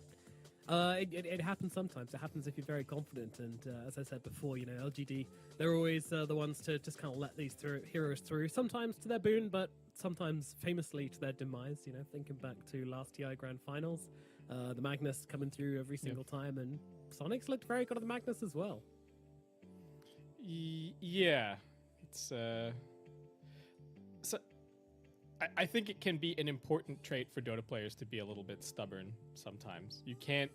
It happens sometimes. It happens if you're very confident. And as I said before, LGD, they're always the ones to just kind of let these heroes through, sometimes to their boon, but sometimes famously to their demise. Thinking back to last TI Grand Finals, the Magnus coming through every single time, and Sonics looked very good at the Magnus as well. Yeah. It's... So I think it can be an important trait for Dota players to be a little bit stubborn sometimes. You can't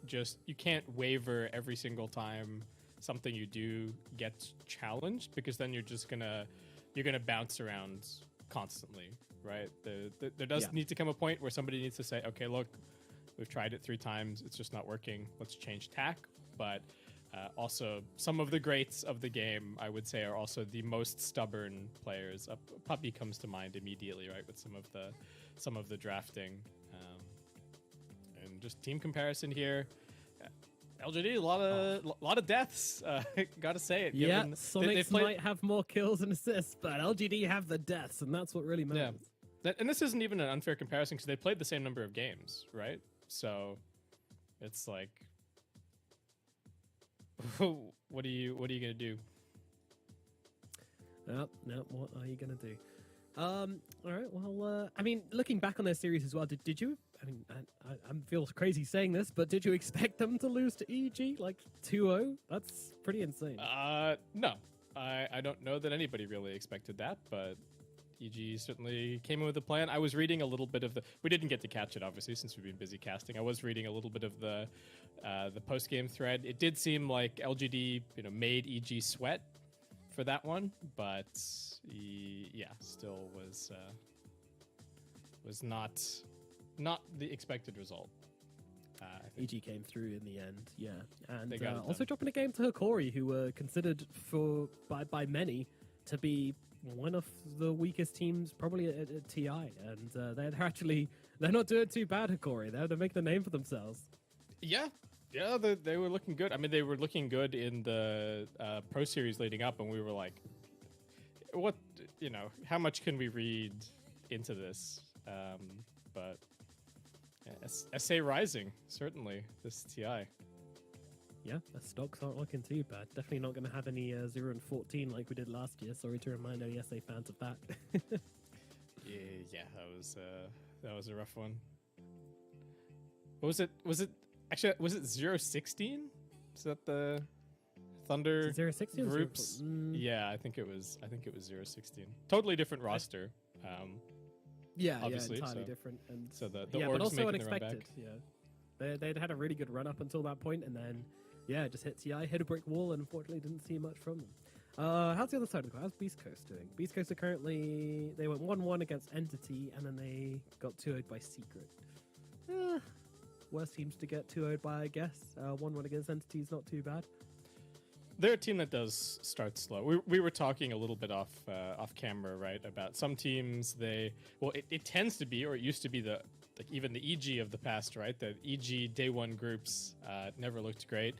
waver every single time something you do gets challenged, because then you're gonna bounce around constantly, right? There does need to come a point where somebody needs to say, okay, look, we've tried it 3 times, it's just not working, let's change tack. But also, some of the greats of the game, I would say, are also the most stubborn players. Puppy comes to mind immediately, right, with some of the drafting, and just team comparison here. LGD, a lot of deaths. Gotta say it. Yeah, Sonics might have more kills and assists, but LGD have the deaths, and that's what really matters. Yeah, and this isn't even an unfair comparison because they played the same number of games, right? So it's like, what are you gonna do? No, what are you gonna do? All right. Well, looking back on their series as well, did you? I feel crazy saying this, but did you expect them to lose to EG like 2-0? That's pretty insane. No, I don't know that anybody really expected that, but EG certainly came in with a plan. I was reading a little bit of we didn't get to catch it, obviously, since we've been busy casting. I was reading a little bit of the post-game thread. It did seem like LGD, made EG sweat for that one, but still was not the expected result. EG came through in the end, and also dropping a game to Hikori, who were considered by many to be one of the weakest teams probably at TI, and they're not doing too bad. Hikori, they're making a name for themselves. Yeah, they were looking good. I mean, they were looking good in the Pro Series leading up, and we were like, what, how much can we read into this? But SA Rising, certainly, this TI. Yeah, the stocks aren't looking too bad. Definitely not going to have any 0-14 like we did last year. Sorry to remind any SA fans of that. yeah, that was a rough one. What was it? Actually, was it 0-16? Is that the Thunder 0-16 or groups. 0-14? Yeah, I think it was 0-16. Totally different roster. Yeah, obviously, entirely so- different. And so the yeah, org's but also making the run unexpected. back. Yeah, they'd had a really good run up until that point, and then just hit TI, hit a brick wall, and unfortunately didn't see much from them. How's the other side of the court? How's Beast Coast doing? Beast Coast are currently they went 1-1 against Entity, and then they got 2-0'd by Secret. Worst teams to get 2-0'd by, I guess. 1-1 against Entity is not too bad. They're a team that does start slow. We were talking a little bit off camera, right, about some teams. It tends to be, or it used to be even the EG of the past, right? The EG day one groups never looked great.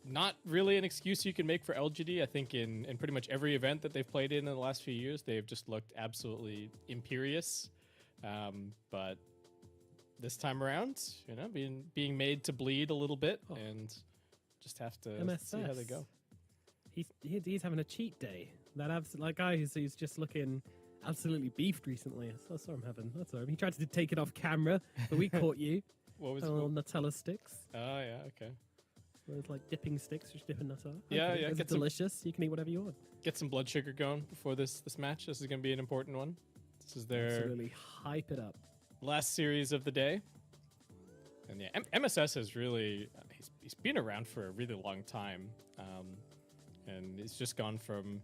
Not really an excuse you can make for LGD. I think in pretty much every event that they've played in the last few years, they've just looked absolutely imperious. But this time around, being made to bleed a little bit and. Just have to MSS. see how they go. He's having a cheat day. That guy who's just looking absolutely beefed recently. I saw him having. That's all right. He tried to take it off camera, but we caught you. What was it? Little Nutella sticks. Oh yeah, okay. Where it's like dipping sticks, just dipping Nutella. Yeah, yeah. It's delicious. You can eat whatever you want. Get some blood sugar going before this match. This is going to be an important one. This is their Absolutely hype it up. last series of the day. And yeah, MSS has really he's been around for a really long time, and it's just gone from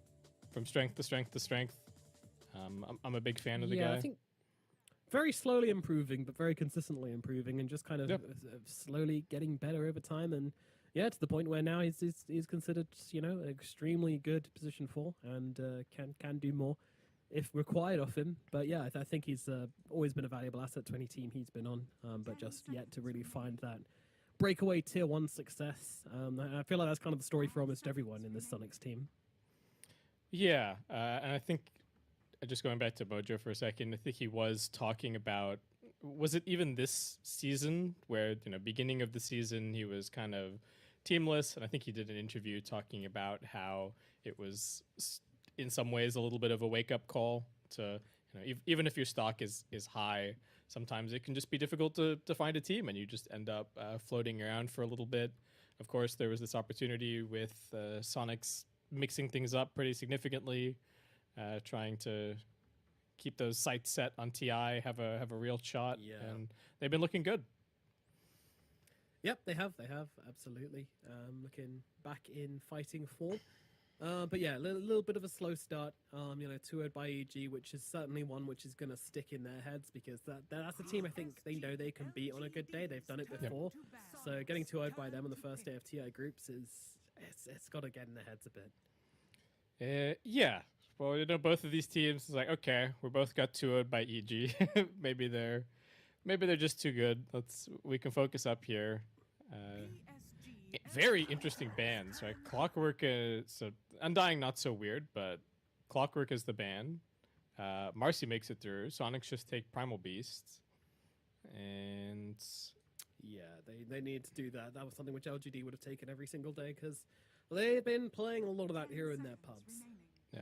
strength to strength to strength. I'm a big fan of the guy. I think very slowly improving, but very consistently improving, and just kind of slowly getting better over time. And to the point where now he's considered an extremely good position 4 and can do more if required of him. But yeah, I think he's always been a valuable asset to any team he's been on, but just yet to really find that breakaway tier 1 success. I feel like that's kind of the story for almost everyone in this Sonics team. Yeah, and I think, just going back to Mojo for a second, I think he was talking about, was it even this season where, beginning of the season, he was kind of teamless, and I think he did an interview talking about how it was in some ways a little bit of a wake-up call to, even if your stock is high, sometimes it can just be difficult to find a team, and you just end up floating around for a little bit. Of course, there was this opportunity with Sonics mixing things up pretty significantly, trying to keep those sights set on TI, have a real shot, and they've been looking good. Yep, they have, absolutely. Looking back in fighting form. But yeah, a little bit of a slow start. 2-0 by EG, which is certainly one which is going to stick in their heads, because that's a team I think they know they can beat on a good day. They've done it before. So getting 2-0 by them on the first day of TI groups it's got to get in their heads a bit. Yeah. Well, both of these teams is like, okay, we both got 2-0 by EG. maybe they're just too good. We can focus up here. Very interesting bands, right? Clockwork is Undying, not so weird, but Clockwork is the ban. Marcy makes it through. Sonics just take Primal Beasts, and they need to do that. That was something which LGD would have taken every single day, because they've been playing a lot of that here in their pubs. Yeah.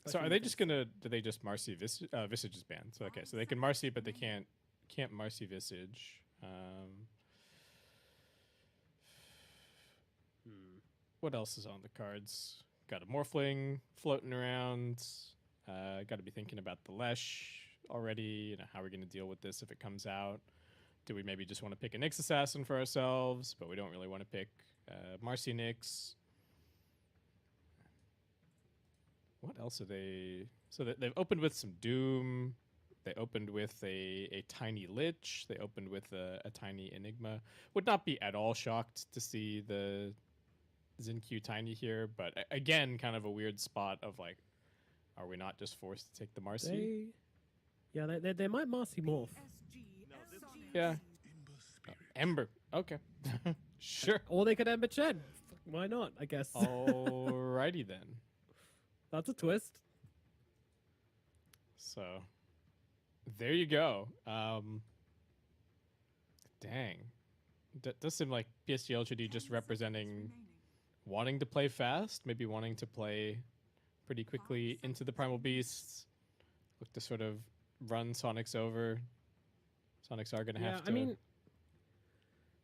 So are they just gonna? Do they just Marcy Visage is banned? So okay, so they can Marcy, but they can't Marcy Visage. What else is on the cards? Got a Morphling floating around. Got to be thinking about the Lesh already. How are we going to deal with this if it comes out? Do we maybe just want to pick a Nyx Assassin for ourselves, but we don't really want to pick Marcy Nyx? What else are they? So they've opened with some Doom. They opened with a tiny Lich. They opened with a tiny Enigma. Would not be at all shocked to see the Zinq Tiny here, but again, kind of a weird spot of like, are we not just forced to take the Marcy? They might Marcy Morph. Yeah. Ember. Okay. Sure. Or they could Ember Chen. Why not, I guess. Alrighty then. That's a twist. So, there you go. Dang. Does seem like PSG LGD just representing wanting to play fast, maybe wanting to play pretty quickly into the Primal Beasts, look to sort of run Sonics over. Sonics are going to have to...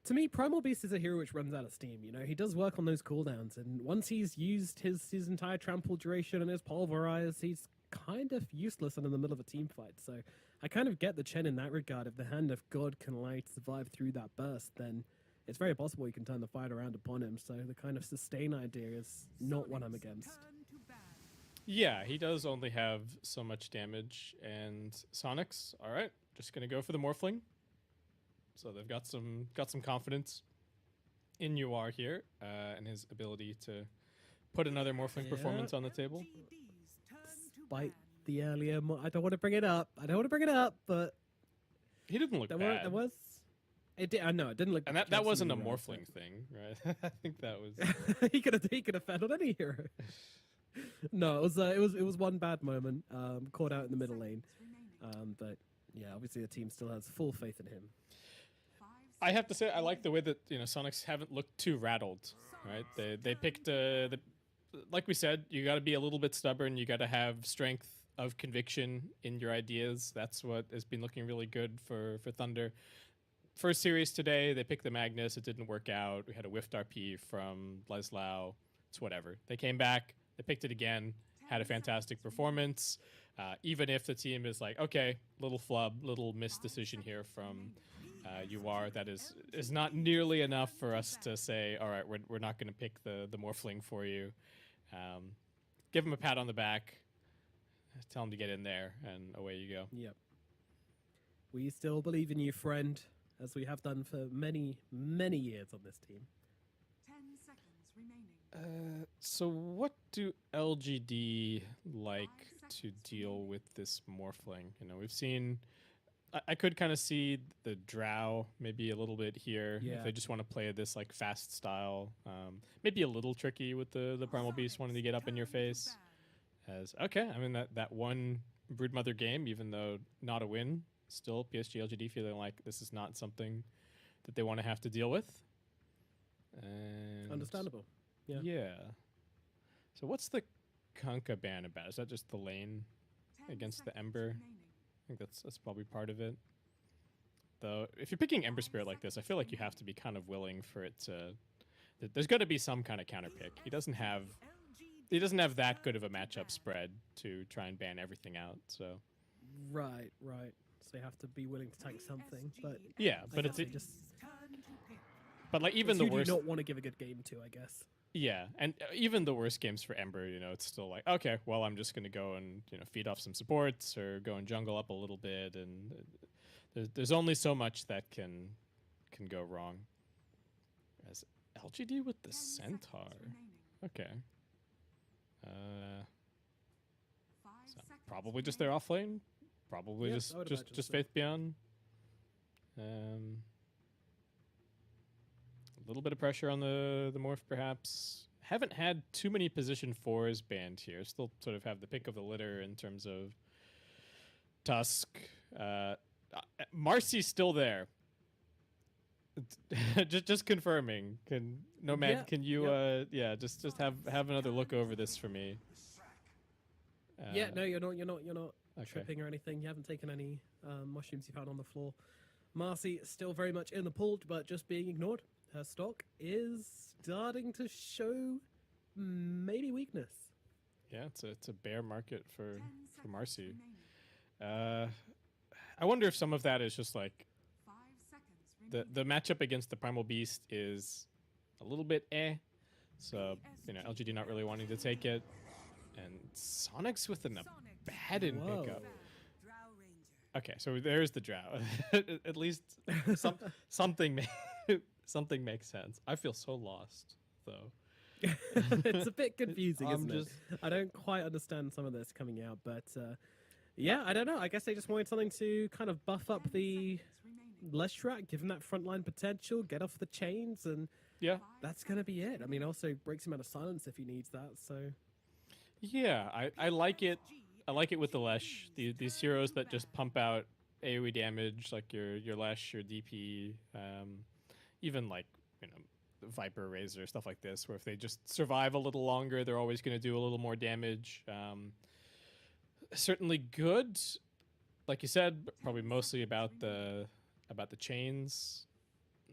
To me, Primal Beast is a hero which runs out of steam. You know, he does work on those cooldowns, and once he's used his entire trample duration and his pulverize, he's kind of useless and in the middle of a team fight. So I kind of get the Chen in that regard. If the Hand of God can survive through that burst, then it's very possible he can turn the fight around upon him. So the kind of sustain idea is not what I'm against. Yeah, he does only have so much damage, and Sonic's all right. Just gonna go for the Morphling. So they've got some confidence in UR here and his ability to put another Morphling performance on the table. Despite the earlier, I don't want to bring it up. But He didn't look bad. there was. It did. I know it didn't look. And that wasn't a Morphling thing, right? I think that was. he could have fed on any hero. No, it was one bad moment. Caught out in the middle lane. But yeah, obviously the team still has full faith in him. I have to say, I like the way that Sonics haven't looked too rattled, right? They picked like we said, you got to be a little bit stubborn. You got to have strength of conviction in your ideas. That's what has been looking really good for Thunder. First series today, they picked the Magnus. It didn't work out. We had a whiffed RP from Leslau. It's whatever. They came back. They picked it again. Had a fantastic performance. Even if the team is like, okay, little flub, little missed decision here from UR, that is not nearly enough for us to say, all right, we're not going to pick the Morphling for you. Give him a pat on the back. Tell him to get in there, and away you go. Yep. We still believe in you, friend, as we have done for many, many years on this team. 10 seconds remaining. So what do LGD like to deal with this Morphling? We've seen... I could kind of see the Drow maybe a little bit here if they just want to play this like fast style. Maybe a little tricky with the Primal Beast wanting to get up in your face. Okay, I mean that one Broodmother game, even though not a win, still PSG LGD feeling like this is not something that they want to have to deal with. And Understandable. Yeah. So what's the Kunkka ban about? Is that just the lane against the Ember? I think that's probably part of it. Though, if you're picking Ember Spirit like this, I feel like you have to be kind of willing for it to... There's got to be some kind of counter pick. He doesn't have that good of a matchup spread to try and ban everything out, so... Right. So you have to be willing to tank something, but... Yeah, but it's... just... But like even the the worst... do not want to give a good game to, I guess. Yeah, and even the worst games for Ember, it's still like, okay, well, I'm just going to go and feed off some supports or go and jungle up a little bit, and there's only so much that can go wrong. As LGD with the Centaur, okay. So probably just their off lane, probably just Faith Beyond. A little bit of pressure on the Morph, perhaps. Haven't had too many position 4s banned here. Still sort of have the pick of the litter in terms of Tusk. Marcy's still there. just confirming. Nomad, can you just have another look over this for me? No, you're not Okay. tripping or anything. You haven't taken any mushrooms you found on the floor. Marcy still very much in the pool, but just being ignored. Her stock is starting to show maybe weakness. Yeah, it's a bear market for Marcy. I wonder if some of that is just like 5 seconds the matchup against the Primal Beast is a little bit so LGD not really wanting to take it, and Sonic's with an Abaddon pickup. Okay, so there's the Drow. At least something something makes sense. I feel so lost, though. It's a bit confusing, isn't it? I don't quite understand some of this coming out, but I don't know. I guess they just wanted something to kind of buff up the Leshrac, give him that frontline potential, get off the chains, and that's going to be it. I mean, also breaks him out of silence if he needs that, so... Yeah, I like it. I like it with the Lesh. These heroes that just pump out AoE damage, like your Lesh, your DP, even like Viper Razor, stuff like this, where if they just survive a little longer, they're always going to do a little more damage. Certainly good, like you said, but probably mostly about the chains.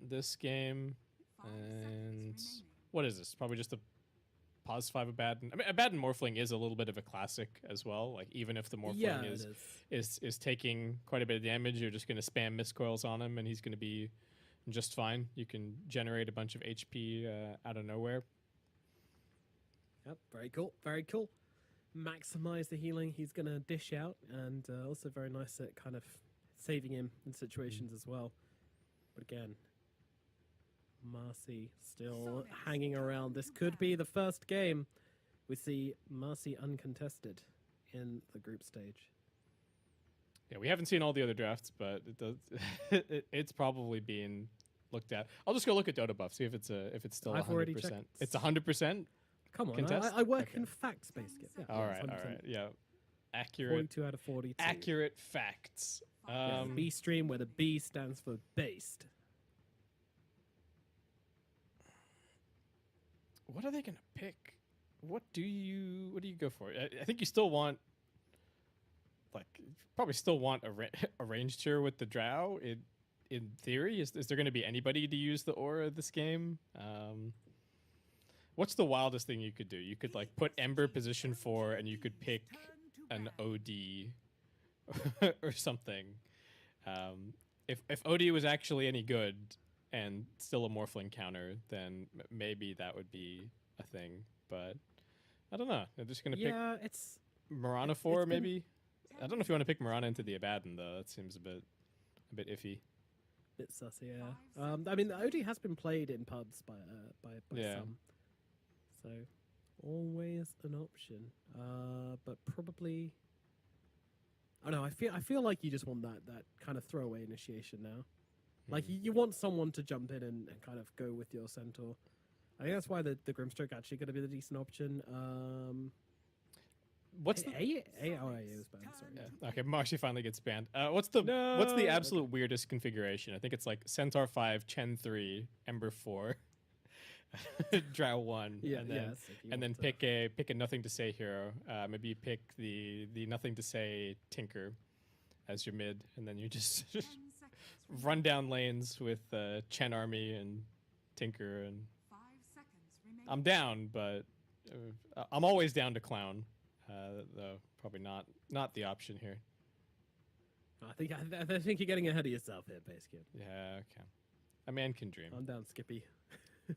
this game. 5 seconds And remaining. what is this? Probably just a +5 Abaddon. I mean, Abaddon Morphling is a little bit of a classic as well. Like, even if the Morphling Yeah, it is taking quite a bit of damage, you're just going to spam Mistcoils on him, and he's going to be just fine. You can generate a bunch of HP out of nowhere. Yep, very cool, very cool. Maximize the healing he's going to dish out, and also very nice at kind of saving him in situations as well. But again, Marcy still hanging around. This could be the first game we see Marcy uncontested in the group stage. Yeah, we haven't seen all the other drafts, but it does. It's probably being looked at. I'll just go look at Dota buff, see if it's still I've 100%. already checked. It's 100%. Come on, Contest? I work Okay. in facts-based games. Yeah, All it's right, all 100%. right, yeah, accurate, 42 out of 42. accurate facts. Yeah, B stream where the B stands for based. What are they gonna pick? What do you go for? I think you still want, like, probably still want a ranged hero with the Drow. In theory, is there going to be anybody to use the aura this game? What's the wildest thing you could do? You could like put Ember position 4, and you could pick an OD or something. If OD was actually any good and still a Morphling counter, then maybe that would be a thing. But I don't know. They're just going to Yeah, pick it's Mirana 4, maybe. I don't know if you want to pick Mirana into the Abaddon though. That seems a bit iffy. bit sus, yeah. I mean, the OD has been played in pubs by Yeah. some, so always an option. But probably, I don't know. I feel like you just want that kind of throwaway initiation now. Like you want someone to jump in and kind of go with your centaur. I think that's why the Grimstroke actually going to be the decent option. What's the A was banned. Sorry. Yeah. Okay, Marcy finally gets banned. What's the absolute weirdest configuration? I think it's like Centaur 5, Chen 3, Ember 4, Drow 1, Yeah, and then yes, if you and then want to. pick a nothing to say hero. Maybe you pick the nothing to say Tinker as your mid, and then you just 10 seconds run down lanes with Chen army and Tinker. And 5 seconds remaining. I'm down, but I'm always down to clown. Though probably not the option here. I think you're getting ahead of yourself here, base kid. Yeah, okay. A man can dream. I'm down, Skippy.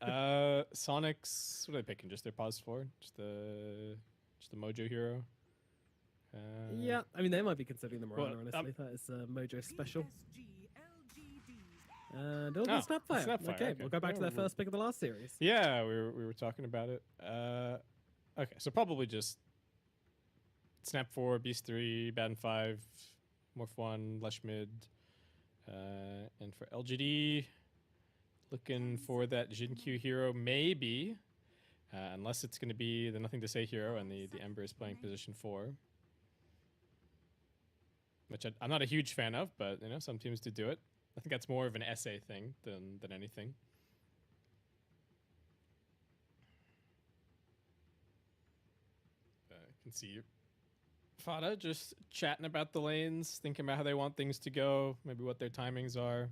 Sonics, what are they picking? Just their pause 4? Just the Mojo hero? Yeah, I mean they might be considering the Mirana. Well, Honestly, that is a Mojo special. PSG, LGD. And it'll be Snapfire. Snapfire, Okay, okay. we'll go back to Yeah, their first pick of the last series. Yeah, we were talking about it. Okay, so probably just Snap 4, Beast 3, Baden 5, Morph 1, Lush Mid. And for LGD, looking for that Jinkyu hero, maybe. Unless it's going to be the Nothing to Say hero and the Ember is playing position 4. Which I'm not a huge fan of, but you know, some teams do it. I think that's more of an essay thing than anything. I can see Fada just chatting about the lanes, thinking about how they want things to go, maybe what their timings are.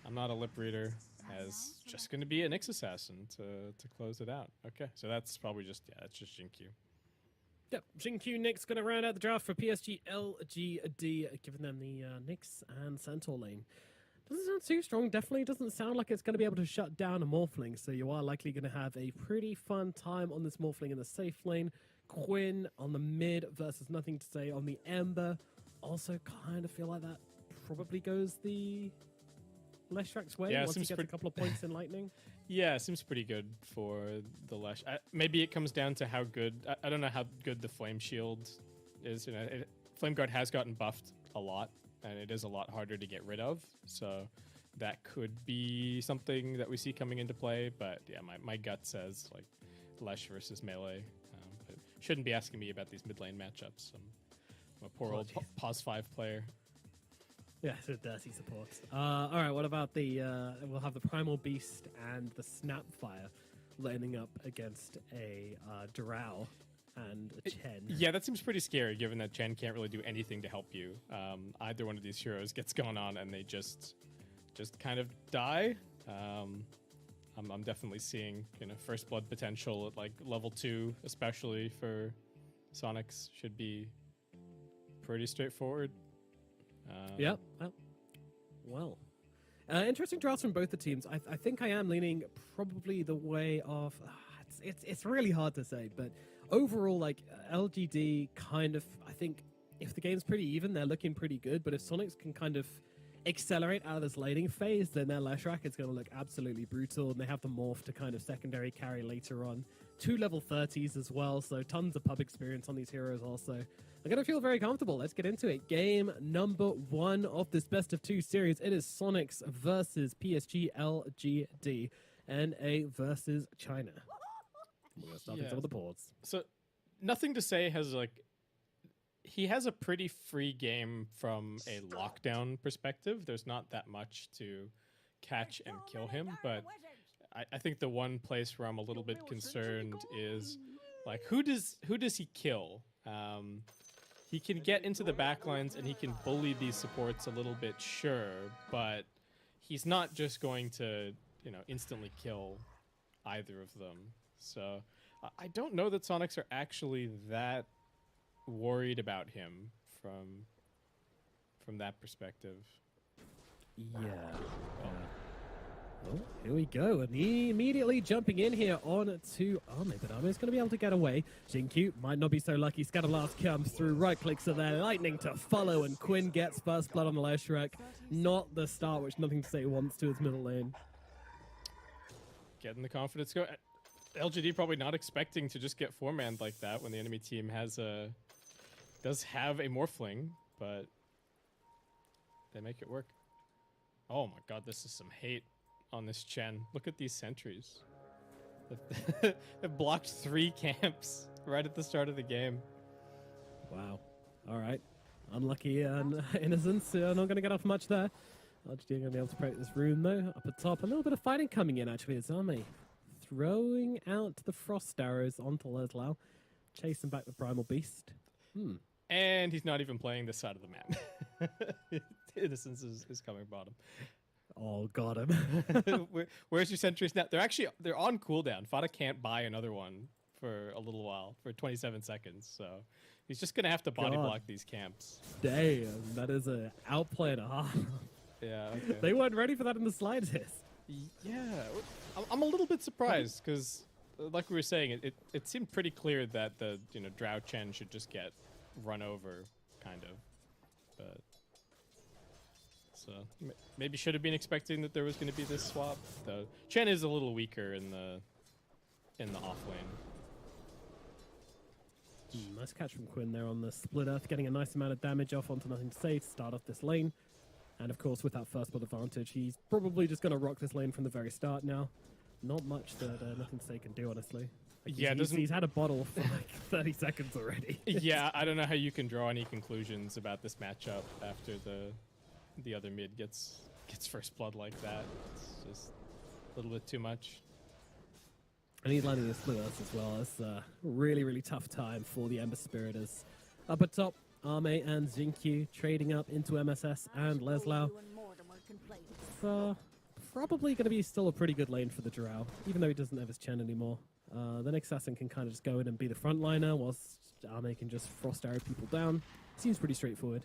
I'm not a lip reader, as just going to be a Nyx Assassin to close it out. Okay, so that's probably just, that's just Jinkyu. Yep, Jinkyu Nyx going to round out the draft for PSG LGD, giving them the Nyx and Centaur lane. Doesn't sound too strong. Definitely doesn't sound like it's going to be able to shut down a Morphling, so you are likely going to have a pretty fun time on this Morphling in the safe lane. Quinn on the mid versus Nothing to Say on the Ember. Also kind of feel like that probably goes the Leshrak's way Yeah, once he seems gets a couple of points in Lightning. Yeah, it seems pretty good for the Lesh. Maybe it comes down to how good... I don't know how good the Flame Shield is. You know, Flame Guard has gotten buffed a lot, and it is a lot harder to get rid of. So that could be something that we see coming into play. But yeah, my gut says like Lesh versus melee. But shouldn't be asking me about these mid lane matchups. I'm a poor old pause 5 player. Yeah, it's a dirty support. All right, what about the... we'll have the Primal Beast and the Snapfire lining up against a Drow and a Chen. Yeah, that seems pretty scary, given that Chen can't really do anything to help you. Either one of these heroes gets going on, and they just just kind of die. I'm definitely seeing, you know, first blood potential at like level 2, especially for Sonics, should be pretty straightforward. Yep. Well. Interesting drafts from both the teams. I think I am leaning probably the way of... It's really hard to say, but overall, like, LGD kind of... I think if the game's pretty even, they're looking pretty good, but if Sonics can kind of accelerate out of this laning phase, then their Leshrac is going to look absolutely brutal, and they have the morph to kind of secondary carry later on. 2 level 30s as well, so tons of pub experience on these heroes also. I'm going to feel very comfortable. Let's get into it. Game number 1 of this best of 2 series. It is Sonics versus PSG LGD, NA versus China. We're going to start with some of the boards. So, nothing to say has, like, he has a pretty free game from a lockdown perspective. There's not that much to catch and kill him, but I think the one place where I'm a little bit concerned is, like, who does he kill? He can get into the backlines and he can bully these supports a little bit, sure, but he's not just going to, you know, instantly kill either of them. So I don't know that Sonics are actually that worried about him from that perspective. Yeah. Oh, here we go. And he immediately jumping in here on to Ame, but Ame's going to be able to get away. Jinkyu might not be so lucky. Scatterblast comes through, right clicks are there, lightning to follow, and Quinn gets first blood on the Leshrac. Not the start, which Nothing to Say wants to his middle lane. Getting the confidence go. LGD probably not expecting to just get 4-manned like that when the enemy team does have a Morphling, but they make it work. Oh my god, this is some hate on this Chen. Look at these sentries. They've blocked 3 camps right at the start of the game. Wow. All right. Unlucky Innocents. Not going to get off much there. LGD going to be able to break this rune, though. Up at top, a little bit of fighting coming in, actually. It's Ame throwing out the Frost Arrows onto Leslau, chasing back the Primal Beast. And he's not even playing this side of the map. Innocence is coming bottom. Oh, got him. Where's your sentries now? They're on cooldown. Fada can't buy another one for a little while, for 27 seconds. So he's just gonna have to body block these camps. Damn, that is an outplay and a half. Yeah, okay. They weren't ready for that in the slightest. Yeah, I'm a little bit surprised because, like we were saying, it seemed pretty clear that the Drow Chen should just get run over, kind of. But so maybe should have been expecting that there was going to be this swap. Though Chen is a little weaker in the off lane. Nice catch from Quinn there on the split earth, getting a nice amount of damage off onto Nothing to Say to start off this lane. And of course, with that first blood advantage, he's probably just going to rock this lane from the very start now. Not much that Nothing to Say can do, honestly. Like Yeah, he's had a bottle for like 30 seconds already. Yeah, I don't know how you can draw any conclusions about this matchup after the other mid gets first blood like that. It's just a little bit too much. And he's landing the split earth as well. It's a really, really tough time for the Ember Spiriters. Up at top, Ame and Jinkyu trading up into MSS and Leslau. Probably going to be still a pretty good lane for the Drow, even though he doesn't have his Chen anymore. The next assassin can kind of just go in and be the frontliner, whilst Ame can just frost arrow people down. Seems pretty straightforward.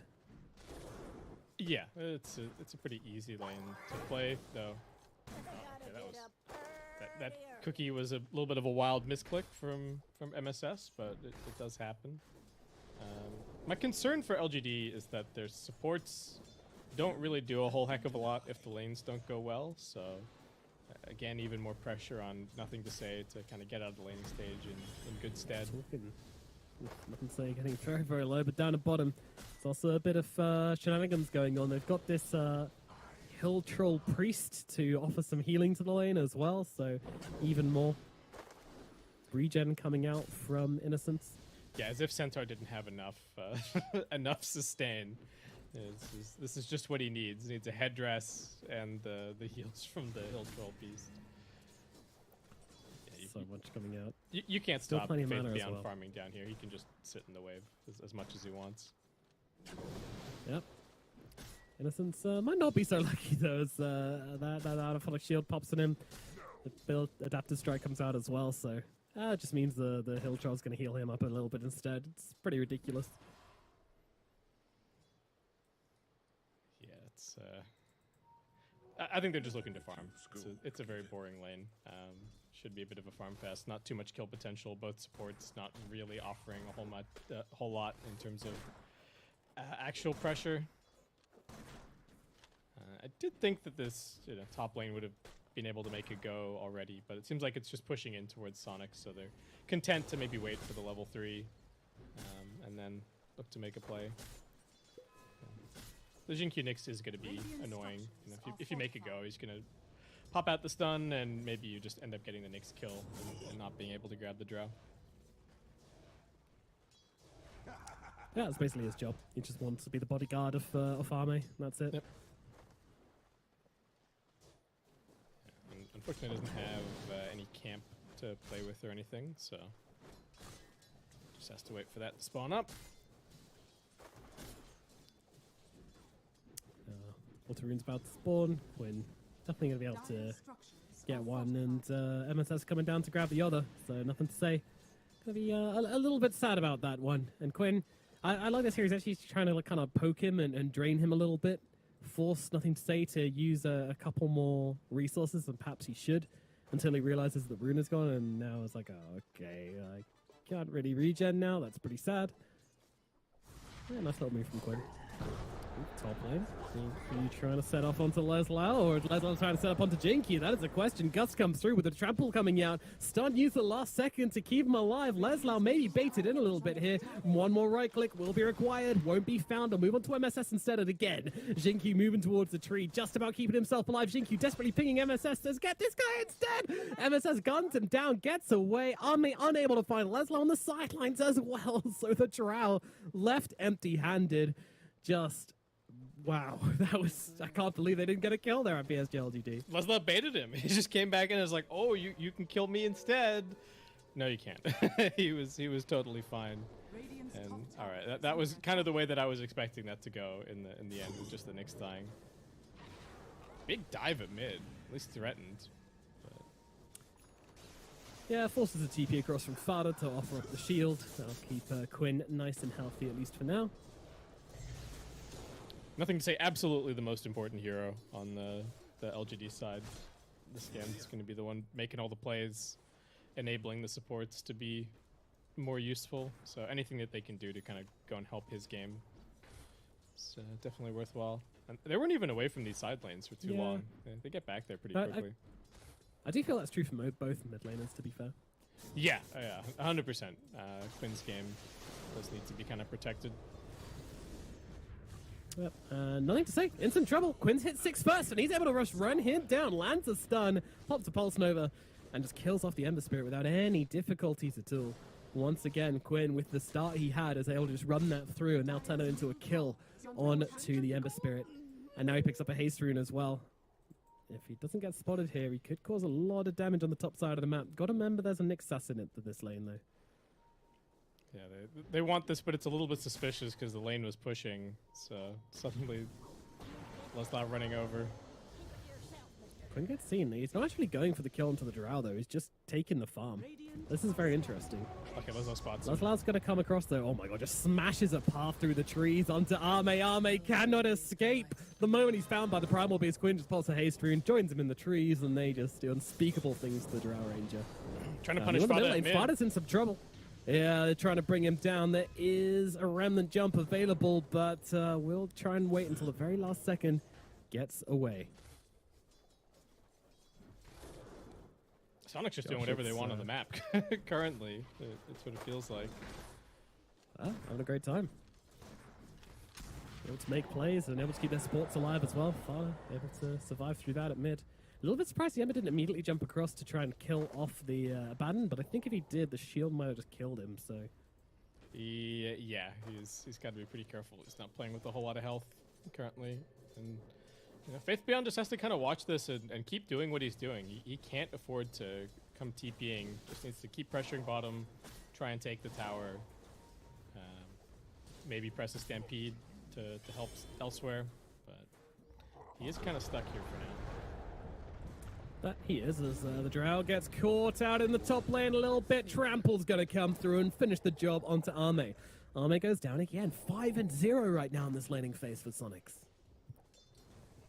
Yeah, it's a pretty easy lane to play, though. Okay, that cookie was a little bit of a wild misclick from MSS, but it does happen. My concern for LGD is that their supports don't really do a whole heck of a lot if the lanes don't go well, so again, even more pressure on Nothing to Say to kind of get out of the laning stage in good stead. Nothing to Say getting very, very low, but down at bottom, there's also a bit of shenanigans going on. They've got this Hill Troll Priest to offer some healing to the lane as well, so even more regen coming out from Innocence. Yeah, as if Centaur didn't have enough enough sustain. This is just what he needs. He needs a headdress and the heals from the Hill Troll Beast. Yeah, So much coming out. You can't Still stop plenty of Faith mana as Beyond well. farming down here. He can just sit in the wave as much as he wants. Yep. Innocence might not be so lucky though, as that autophonic shield pops on him. The build adaptive strike comes out as well, so it just means the hill troll's going to heal him up a little bit instead. It's pretty ridiculous. Yeah, it's. I think they're just looking to farm. It's a very boring lane. Should be a bit of a farm fest. Not too much kill potential. Both supports not really offering a whole lot in terms of actual pressure. I did think that this top lane would have been able to make a go already, but it seems like it's just pushing in towards Sonic, so they're content to maybe wait for the level 3 and then look to make a play. The Jinkyu Nyx is going to be annoying. If you make a go, he's going to pop out the stun, and maybe you just end up getting the Nyx kill and not being able to grab the drow. Yeah, that's basically his job. He just wants to be the bodyguard of Arme. That's it. Yep. Yeah, unfortunately, doesn't have any camp to play with or anything, so just has to wait for that to spawn up. Walter-Rune's about to spawn. Quinn definitely going to be able to get one, and MSS coming down to grab the other, so nothing to say. Going to be a little bit sad about that one. And Quinn, I like this here. He's actually trying to kind of poke him and drain him a little bit. Force nothing to say to use a couple more resources than perhaps he should, until he realizes the rune is gone, and now it's like, oh, okay, I can't really regen now. That's pretty sad. Yeah, nice little move from Quinn. Top lane. Are you trying to set off onto Leslau, or is Leslau trying to set up onto Jinky? That is a question. Gus comes through with the trample coming out. Stun used the last second to keep him alive. Leslau maybe baited in a little bit here. One more right click will be required. Won't be found. I'll move on to MSS instead of again. Jinky moving towards the tree, just about keeping himself alive. Jinky desperately pinging MSS, says, get this guy instead! MSS guns him down, gets away. Army unable to find Leslau on the sidelines as well. So the drow left empty-handed. Just... wow, that was... I can't believe they didn't get a kill there at PSG LGD. Leslau baited him. He just came back and was like, oh, you can kill me instead. No, you can't. he was totally fine. And all right, that was kind of the way that I was expecting that to go in the end, with just the Nyx dying. Big dive at mid, at least threatened. But... yeah, forces a TP across from Fada to offer up the shield. That'll keep Quinn nice and healthy, at least for now. Nothing to say, absolutely the most important hero on the LGD side. This game is going to be the one making all the plays, enabling the supports to be more useful. So anything that they can do to kind of go and help his game is definitely worthwhile. And they weren't even away from these side lanes for too long. They get back there pretty quickly. I do feel that's true for both mid laners, to be fair. Yeah, 100%. Quinn's game does need to be kind of protected. Yep, nothing to say. In some trouble. Quinn's hit 6 first, and he's able to run him down, lands a stun, pops a Pulse Nova, and just kills off the Ember Spirit without any difficulties at all. Once again, Quinn, with the start he had, is able to just run that through and now turn it into a kill on to the Ember Spirit. And now he picks up a Haste Rune as well. If he doesn't get spotted here, he could cause a lot of damage on the top side of the map. Gotta remember there's a Nyx Sass in it to this lane, though. Yeah, they want this, but it's a little bit suspicious because the lane was pushing, so suddenly Leslau running over. Quinn gets seen. He's not actually going for the kill onto the Drow, though. He's just taking the farm. This is very interesting. Okay, Leslau spots him. Leslau's going to come across, though. Oh my god, just smashes a path through the trees onto Arme. Arme cannot escape. The moment he's found by the Primal Beast, Quinn just pulls a Haste Rune, joins him in the trees, and they just do unspeakable things to the Drow Ranger. Trying to punish Fada. Fada's in some trouble. Yeah, they're trying to bring him down. There is a remnant jump available, but we'll try and wait until the very last second. Gets away. Sonic's just doing whatever they want on the map currently. That's what it feels like. Having a great time. Able to make plays and able to keep their sports alive as well. Fada able to survive through that at mid. A little bit surprised the Ember didn't immediately jump across to try and kill off the Abaddon, but I think if he did, the shield might have just killed him, so... yeah, he's got to be pretty careful. He's not playing with a whole lot of health currently. And Faith Beyond just has to kind of watch this and keep doing what he's doing. He can't afford to come TPing. Just needs to keep pressuring bottom, try and take the tower. Maybe press a Stampede to help elsewhere, but... He is kind of stuck here for now. That he is, as the Drow gets caught out in the top lane a little bit. Trample's going to come through and finish the job onto Arme. Arme goes down again. 5-0 right now in this laning phase for Sonics.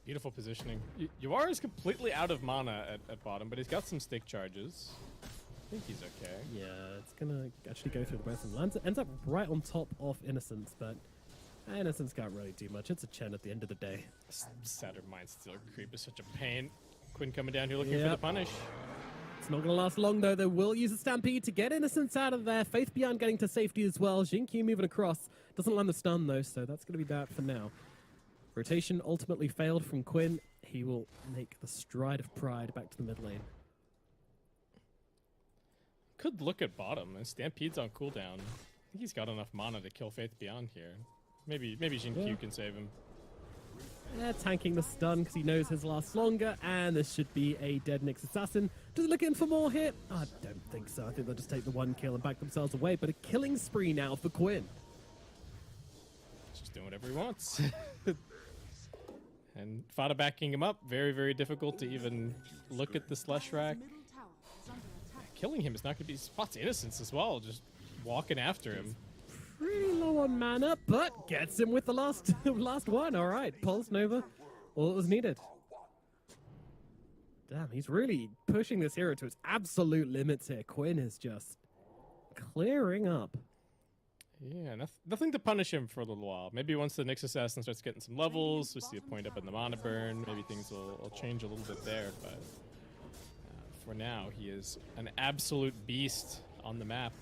Beautiful positioning. Yuara is completely out of mana at bottom, but he's got some stick charges. I think he's okay. Yeah, it's going to actually go through the both of them. Ends up right on top of Innocence, but Innocence can't really do much. It's a Chen at the end of the day. Saturn Mindstealer creep is such a pain. Quinn coming down here looking for the punish. It's not going to last long, though. They will use a Stampede to get Innocence out of there. Faith Beyond getting to safety as well. Jinkyu moving across. Doesn't land the stun, though, so that's going to be that for now. Rotation ultimately failed from Quinn. He will make the stride of pride back to the mid lane. Could look at bottom. Stampede's on cooldown. I think he's got enough mana to kill Faith Beyond here. Maybe Jinkyu can save him. Yeah, tanking the stun because he knows his lasts longer, and this should be a dead Nyx Assassin. Do they look in for more here? I don't think so. I think they'll just take the one kill and back themselves away, but a killing spree now for Quinn. Just doing whatever he wants. And Fada backing him up. Very, very difficult to even look at the Slush Rack. Middle tower is under attack. Killing him is not going to be... Spots Innocence as well, just walking after him. Pretty low on mana, but gets him with the last one. All right, Pulse Nova, all that was needed. Damn, he's really pushing this hero to its absolute limits here. Quinn is just clearing up. Yeah, nothing to punish him for a little while. Maybe once the Nyx Assassin starts getting some levels, we see a point up in the mana burn, maybe things will change a little bit there, but for now, he is an absolute beast on the map.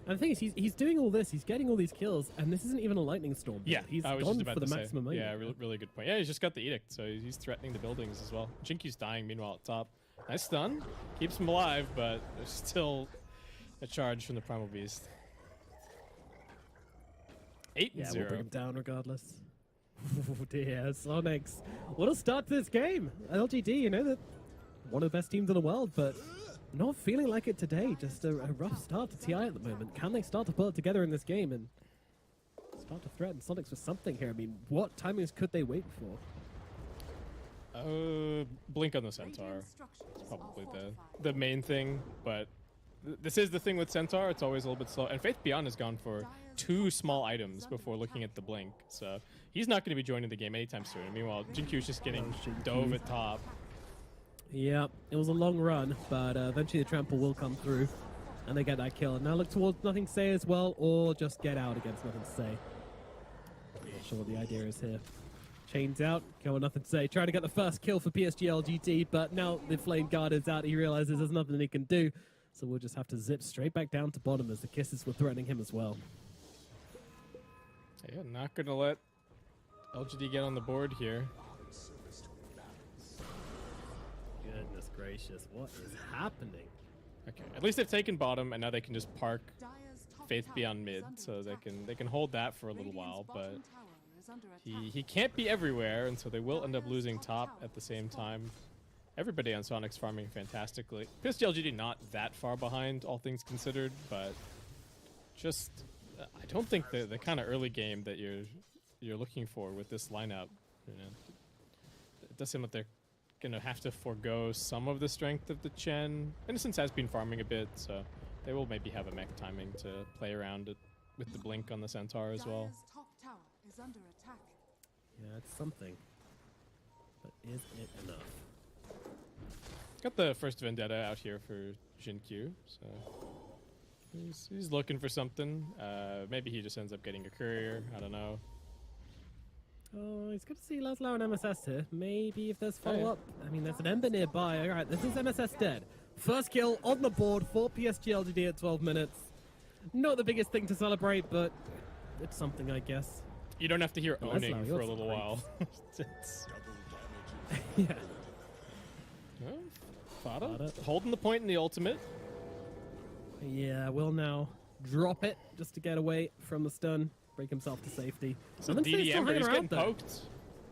And the thing is, he's doing all this, he's getting all these kills, and this isn't even a lightning storm. Yeah, he's I was gone just about for the to maximum say. moment. Yeah, really good point. Yeah, he's just got the edict, so he's threatening the buildings as well. Jinkyu's dying, meanwhile, at top. Nice stun. Keeps him alive, but there's still a charge from the Primal Beast. 8-0. Yeah, we'll bring him down regardless. Oh dear, Sonics. What a start to this game. LGD, you know, that one of the best teams in the world, but not feeling like it today. Just a rough start to TI at the moment. Can they start to pull it together in this game and start to threaten Sonics with something here? I mean, what timings could they wait for? Blink on the Centaur. It's probably the main thing, but this is the thing with Centaur. It's always a little bit slow. And Faith Beyond has gone for 2 small items before looking at the blink, so he's not going to be joining the game anytime soon. And meanwhile, Jinkyu's just getting dove at top. Yeah, it was a long run, but eventually the trample will come through, and they get that kill. And now look towards Nothing to Say as well, or just get out against Nothing to Say. Not sure what the idea is here. Chains out, go on Nothing to Say. Trying to get the first kill for PSG LGT, but now the Flame Guard is out. He realizes there's nothing he can do, so we'll just have to zip straight back down to bottom as the Kisses were threatening him as well. Yeah, not going to let LGD get on the board here. Goodness gracious, what is happening? Okay, at least they've taken bottom, and now they can just park Dire's top Faith tower Beyond is mid, under so attack. they can hold that for a little Radiant's while. bottom But tower is under attack. he can't be everywhere, and so they will end up losing top at the same time. Everybody on Sonic's farming fantastically. PSG LGD not that far behind, all things considered, but just I don't think the kind of early game that you're looking for with this lineup. You know, it does seem like they're gonna have to forego some of the strength of the Chen. Innocence has been farming a bit, so they will maybe have a mech timing to play around it with the blink on the Centaur as well. Dire's top tower is under attack. Yeah, it's something. But is it enough? Got the first Vendetta out here for Jinkyu, so he's looking for something. Maybe he just ends up getting a courier. I don't know. Oh, he's good to see Laszlo and MSS here. Maybe if there's follow-up. I mean, there's an Ember nearby. All right, this is MSS dead. First kill on the board for PSG LGD at 12 minutes. Not the biggest thing to celebrate, but it's something, I guess. You don't have to hear owning Laszlo, for you're a little while. Yeah. Well, Fada Fada. holding the point in the ultimate. Yeah, will now drop it just to get away from the stun, break himself to safety. So Nothing to say, DD still Ember, hanging he's around, getting though. poked.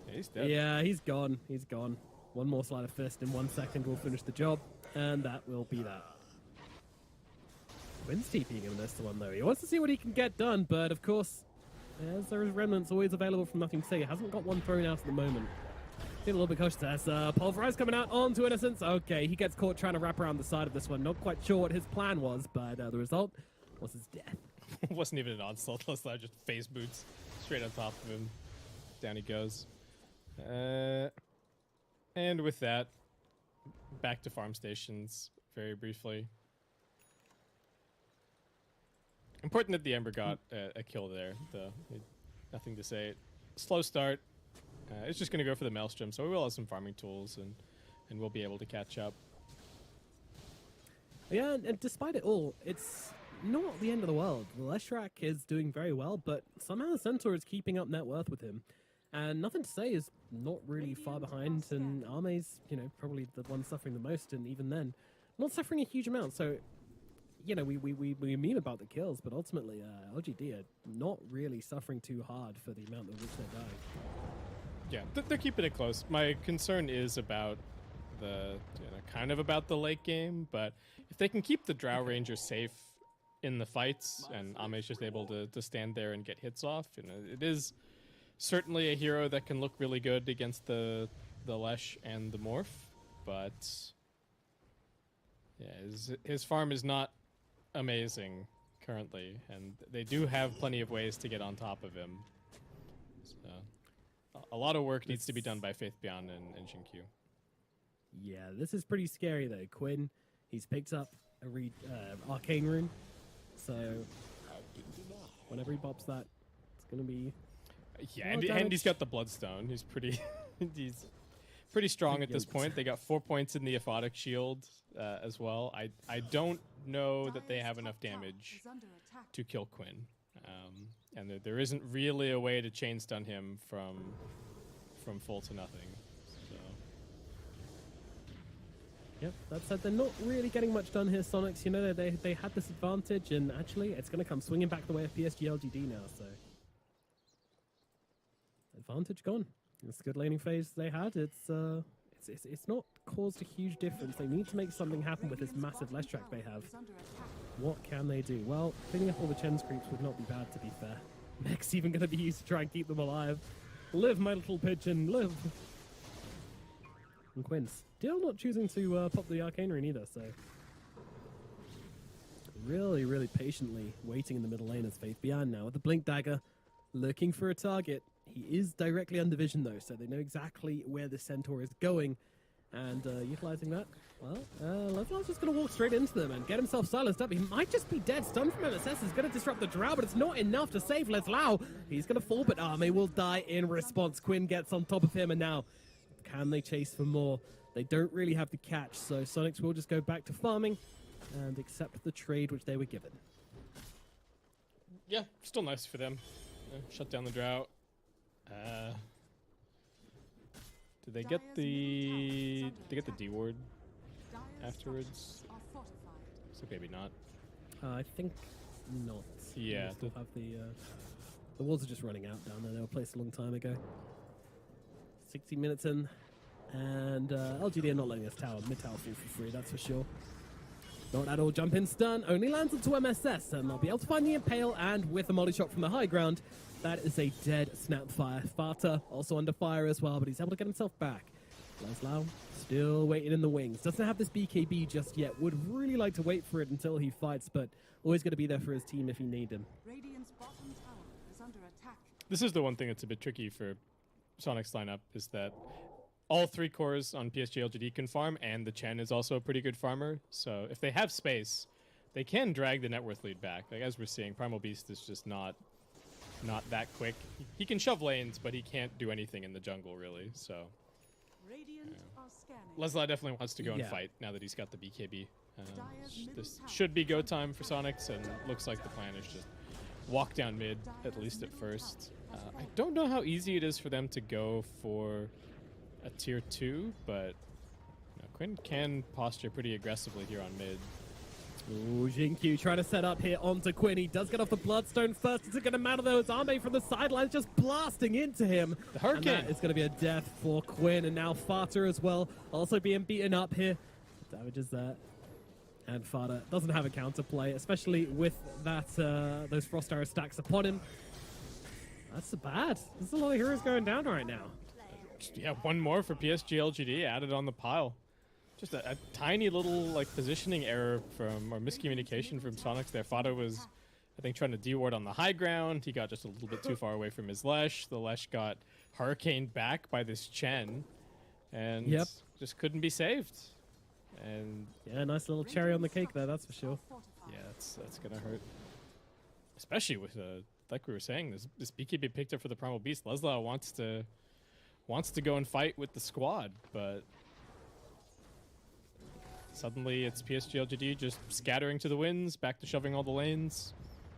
Yeah, he's dead. Yeah, he's gone. He's gone. One more sleight of fist in 1 second will finish the job, and that will be that. Quinn's TPing him this one, though. He wants to see what he can get done, but of course, as there is remnants always available from Nothing to Say, he hasn't got one thrown out at the moment. Get a little bit cautious as Pulverize coming out onto Innocence. Okay, he gets caught trying to wrap around the side of this one. Not quite sure what his plan was, but the result was his death. Wasn't even an onslaught. Leslie just face boots straight on top of him. Down he goes. And with that, back to farm stations very briefly. Important that the Ember got a kill there, though. Nothing to say. Slow start. It's just going to go for the Maelstrom, so we will have some farming tools, and we'll be able to catch up. Yeah, and despite it all, it's not the end of the world. The Leshrac is doing very well, but somehow the Centaur is keeping up net worth with him. And Nothing to Say is not really far behind, and Arme's, probably the one suffering the most, and even then, not suffering a huge amount. So, we meme about the kills, but ultimately, LGD are not really suffering too hard for the amount of which they're dying. Yeah, they're keeping it close. My concern is about kind of about the late game, but if they can keep the Drow Ranger safe in the fights, and Ame's just able to stand there and get hits off, it is certainly a hero that can look really good against the Lesh and the Morph, but yeah, his farm is not amazing currently, and they do have plenty of ways to get on top of him. So a lot of work needs to be done by Faith Beyond and Shin-Q. Yeah, this is pretty scary though. Quinn, he's picked up a Arcane Rune, so whenever he pops that, it's going to be... Yeah, and he's got the Bloodstone. He's pretty he's pretty strong at this point. They got 4 points in the Aphotic Shield as well. I don't know that they have enough damage to kill Quinn. And there isn't really a way to chain stun him from full to nothing. So. Yep, that said, they're not really getting much done here, Sonics. They had this advantage, and actually, it's going to come swinging back the way of PSG LGD now. So, advantage gone. It's a good laning phase they had. It's not caused a huge difference. They need to make something happen with this massive Leshrac they have. What can they do? Well, cleaning up all the Chen's creeps would not be bad, to be fair. Mech's even going to be used to try and keep them alive. Live, my little pigeon, live! And Quinn still not choosing to pop the Arcane Rune either, so... Really, really patiently waiting in the middle lane as Faith Beyond now with the Blink Dagger, looking for a target. He is directly under vision though, so they know exactly where the Centaur is going. And utilizing that, well, Leslaw's just going to walk straight into them and get himself silenced up. He might just be dead. Stun from MSS is going to disrupt the Drow, but it's not enough to save Leslaw. He's going to fall, but Arme will die in response. Quinn gets on top of him, and now can they chase for more? They don't really have the catch, so Sonics will just go back to farming and accept the trade which they were given. Yeah, still nice for them. Shut down the Drow. Did they get the D ward afterwards? So maybe not. I think not. Yeah. Still have the walls are just running out down there. They were placed a long time ago. 60 minutes in, and LGD are not letting us tower mid tower fall for free. That's for sure. Not at all jump in stun, only lands into MSS, and they'll be able to find the Impale, and with a molly shot from the high ground, that is a dead Snapfire. Fata also under fire as well, but he's able to get himself back. Leslau still waiting in the wings. Doesn't have this BKB just yet. Would really like to wait for it until he fights, but always going to be there for his team if he need him. Radiant's bottom tower is under attack. This is the one thing that's a bit tricky for Sonic's lineup, is that all 3 cores on PSG LGD can farm, and the Chen is also a pretty good farmer. So if they have space, they can drag the net worth lead back. Like as we're seeing, Primal Beast is just not that quick. He can shove lanes, but he can't do anything in the jungle really. So Leslie definitely wants to go and fight now that he's got the BKB. This should be go time for Sonics, and looks like the plan is just walk down mid, at least at first. I don't know how easy it is for them to go for a tier 2, but Quinn can posture pretty aggressively here on mid. Ooh, Jin-Q trying to set up here onto Quinn. He does get off the Bloodstone first. Is it going to matter though? It's Arme from the sidelines just blasting into him. The Hurricane! And that is going to be a death for Quinn, and now Fata as well, also being beaten up here. Damages that. And Fata doesn't have a counterplay, especially with that those Frost Arrow stacks upon him. That's bad. There's a lot of heroes going down right now. Yeah, one more for PSG LGD added on the pile. Just a tiny little like positioning error from or miscommunication from Sonics there. Fado was, I think, trying to D-ward on the high ground. He got just a little bit too far away from his Lesh. The Lesh got hurricaned back by this Chen, and just couldn't be saved. And Yeah, nice little cherry on the cake there, that's for sure. yeah, that's gonna hurt, especially with like we were saying, this BKB picked up for the Primal Beast. Leslau wants to go and fight with the squad, but suddenly it's PSG LGD just scattering to the winds, back to shoving all the lanes,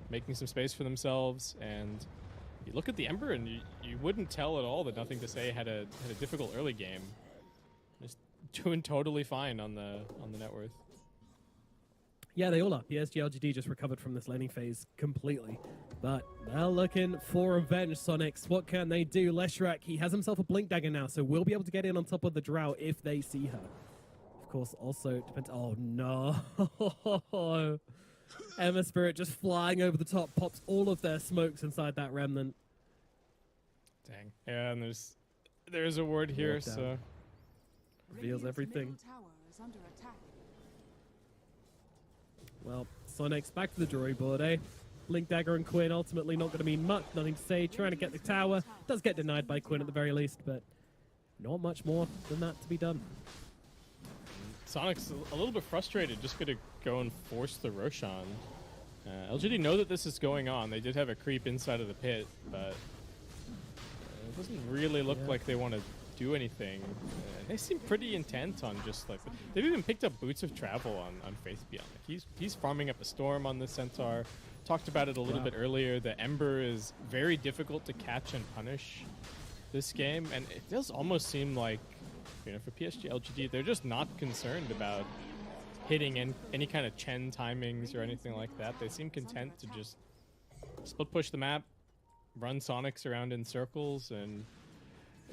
making some space for themselves. And you look at the Ember and you wouldn't tell at all that Nothing to Say had a difficult early game. Just doing totally fine on the net worth. Yeah, they all are. PSG LGD just recovered from this laning phase completely. But they're looking for revenge, Sonics. What can they do? Leshrac, he has himself a Blink Dagger now, so we'll be able to get in on top of the Drow if they see her. Of course, also depends... Oh, no. Emma Spirit just flying over the top, pops all of their smokes inside that Remnant. Dang. Yeah, and there's a ward here, so... Reveals everything. Middle tower is under attack. Well, Sonics back to the drawing board, eh? Blink Dagger and Quinn ultimately not going to mean much. Nothing to say. Trying to get the tower. Does get denied by Quinn at the very least, but not much more than that to be done. Sonic's a little bit frustrated, just going to go and force the Roshan. LGD know that this is going on. They did have a creep inside of the pit, but it doesn't really look like they want to do anything. They seem pretty intent on just like... They've even picked up Boots of Travel on Faith Beyond. Like he's farming up a Storm on the Centaur. Talked about it a little bit earlier. The Ember is very difficult to catch and punish this game, and it does almost seem like, you know, for PSG LGD, they're just not concerned about hitting any kind of Chen timings or anything like that. They seem content to just split push the map, run Sonics around in circles, and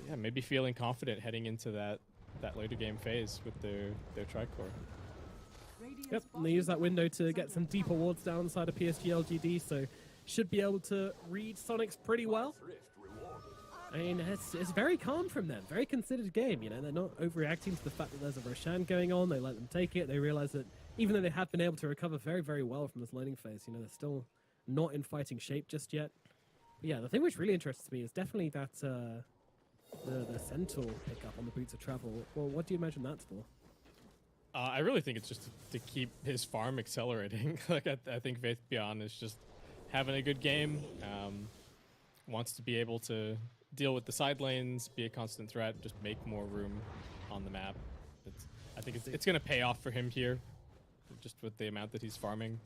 yeah, maybe feeling confident heading into that later game phase with their Tricore. Yep, and they use that window to get some deeper wards down inside of PSG LGD, so should be able to read Sonics pretty well. I mean, it's very calm from them, very considered game, you know, they're not overreacting to the fact that there's a Roshan going on. They let them take it. They realize that even though they have been able to recover very, very well from this learning phase, you know, they're still not in fighting shape just yet. But yeah, the thing which really interests me is definitely that the Centaur pickup on the Boots of Travel. Well, what do you imagine that's for? I really think it's just to keep his farm accelerating. Like I think Faith Beyond is just having a good game. Wants to be able to deal with the side lanes, be a constant threat, just make more room on the map. I think it's going to pay off for him here, just with the amount that he's farming.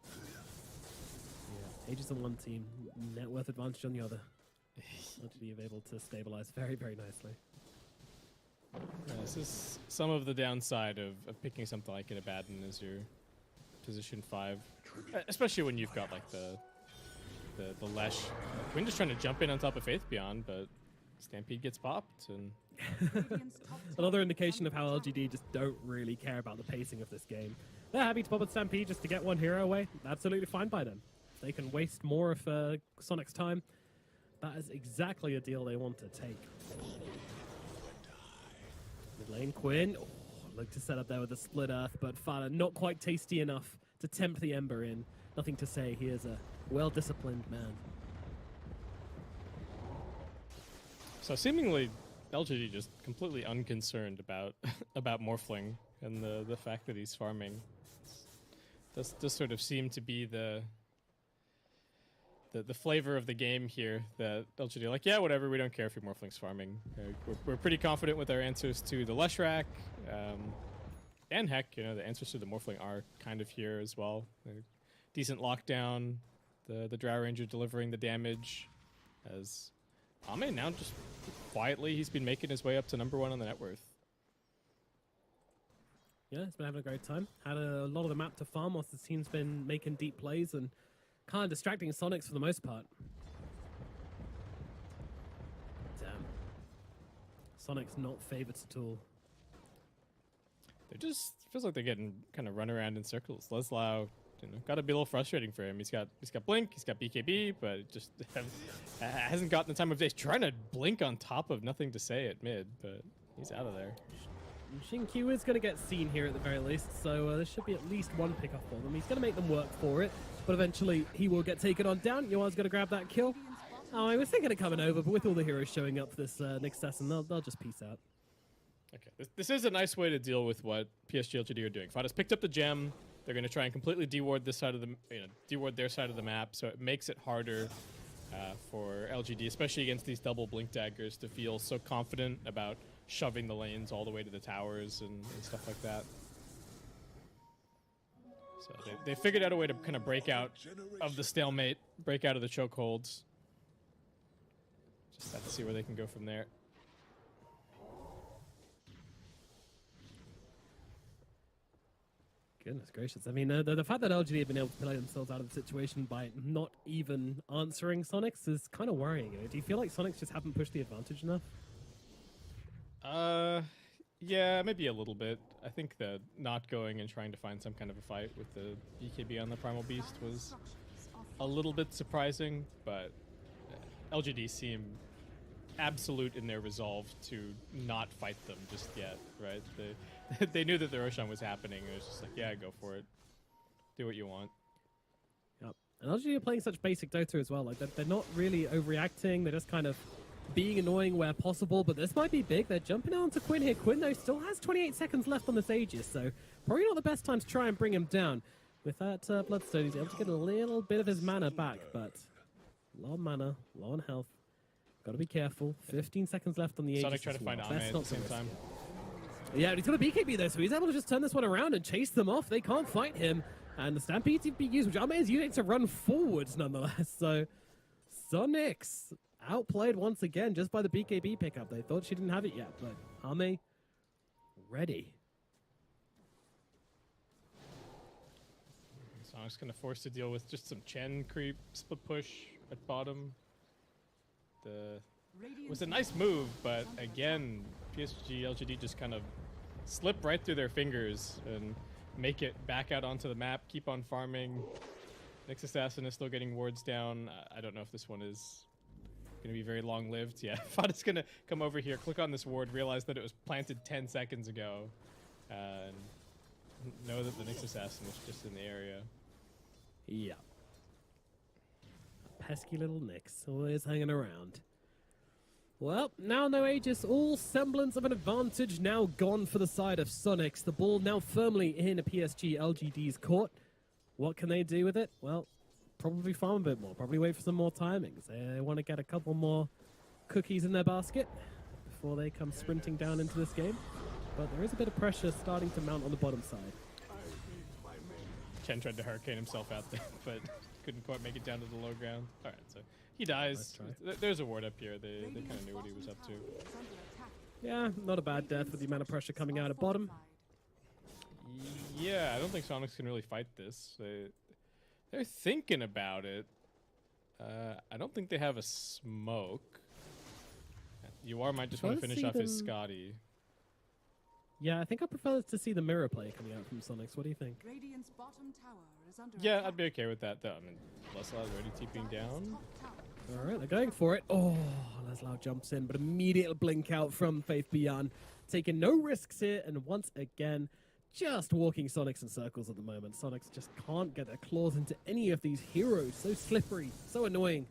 Yeah, Aegis on one team, net worth advantage on the other. Literally able to stabilize very, very nicely. This is some of the downside of picking something like an Abaddon as your position 5, especially when you've got like the Lesh. Quinn just trying to jump in on top of Faith Beyond, but Stampede gets popped. And another indication of how LGD just don't really care about the pacing of this game. They're happy to pop a Stampede just to get one hero away. Absolutely fine by them. If they can waste more of Sonic's time, that is exactly a deal they want to take. Mid lane, Quinn. Oh, look to set up there with a split earth, but Fada not quite tasty enough to tempt the Ember in. Nothing to say, he is a well-disciplined man. So seemingly LGD just completely unconcerned about Morphling and the fact that he's farming. This sort of seem to be the flavor of the game here, that LGD are like, yeah, whatever, we don't care if your Morphling's farming. We're pretty confident with our answers to the Leshrac, and heck, you know, the answers to the Morphling are kind of here as well. Decent lockdown, the Drow Ranger delivering the damage, as Ame now just quietly, he's been making his way up to #1 on the net worth. Yeah, he's been having a great time. Had a lot of the map to farm whilst the team's been making deep plays and kind of distracting Sonics for the most part. Damn. Sonic's not favorites at all. They just feels like they're getting kind of run around in circles. Leslau got to be a little frustrating for him. He's got blink, he's got BKB, but it just hasn't gotten the time of day. He's trying to blink on top of nothing to say at mid, but he's out of there. Q is going to get seen here at the very least, so there should be at least one pick up for them. He's going to make them work for it, but eventually he will get taken on down. Yoa's going to grab that kill. Oh, I was thinking of coming over, but with all the heroes showing up for this next session, they'll just peace out. Okay, this is a nice way to deal with what PSG LGD are doing. Fada's picked up the gem. They're going to try and completely deward this side of the, deward their side of the map, so it makes it harder for LGD, especially against these double blink daggers, to feel so confident about shoving the lanes all the way to the towers and stuff like that. So they figured out a way to kind of break out of the stalemate, break out of the chokeholds. Just have to see where they can go from there. Goodness gracious. I mean, the fact that LGD have been able to play themselves out of the situation by not even answering Sonics is kind of worrying. Do you feel like Sonics just haven't pushed the advantage enough? Yeah, maybe a little bit. I think that not going and trying to find some kind of a fight with the BKB on the Primal Beast was a little bit surprising, but LGD seem absolute in their resolve to not fight them just yet, right? They knew that the Roshan was happening. It was just like, yeah, go for it. Do what you want. Yep. And LGD are playing such basic Dota as well. Like, they're not really overreacting. They're just kind of being annoying where possible, but this might be big. They're jumping onto Quinn here. Quinn, though, still has 28 seconds left on this Aegis, so probably not the best time to try and bring him down. With that Bloodstone, he's able to get a little bit of his mana back, but low on mana, low on health. Got to be careful. 15 seconds left on the Aegis. Sonic trying to find Ame at the same time. Yeah, but he's got a BKB though, so he's able to just turn this one around and chase them off. They can't fight him. And the Stampede to be used, which Ame is using to run forwards nonetheless. So Sonics outplayed once again just by the BKB pickup. They thought she didn't have it yet, but Ame ready. Sonic's going to force to deal with just some Chen creep, split push at bottom. It was a nice move, but again, PSG LGD just kind of slip right through their fingers and make it back out onto the map, keep on farming. Nyx Assassin is still getting wards down. I don't know if this one is going to be very long-lived. Yeah, Fada's going to come over here, click on this ward, realize that it was planted 10 seconds ago, and know that the Nyx Assassin was just in the area. Yeah. Pesky little Nyx, always hanging around. Well, now no Aegis, all semblance of an advantage now gone for the side of Sonics. The ball now firmly in a PSG LGD's court. What can they do with it? Well, probably farm a bit more, probably wait for some more timings. They want to get a couple more cookies in their basket before they come sprinting down into this game. But there is a bit of pressure starting to mount on the bottom side. Chen tried to hurricane himself out there, but couldn't quite make it down to the low ground. All right, so he dies. There's a ward up here. They kind of knew what he was up to. Yeah, not a bad death with the amount of pressure coming out at bottom. Yeah, I don't think Sonics can really fight this. They're thinking about it. I don't think they have a smoke. UR might just want to finish off his Scotty. Yeah, I think I prefer to see the mirror play coming out from Sonics. What do you think? Radiant's bottom tower is under Yeah, attack. I'd be okay with that, though. I mean, Leslie already TPing down. All right, they're going for it. Oh, Leslau jumps in, but immediate blink out from Faith Beyond. Taking no risks here, and once again, just walking Sonics in circles at the moment. Sonics just can't get their claws into any of these heroes. So slippery, so annoying.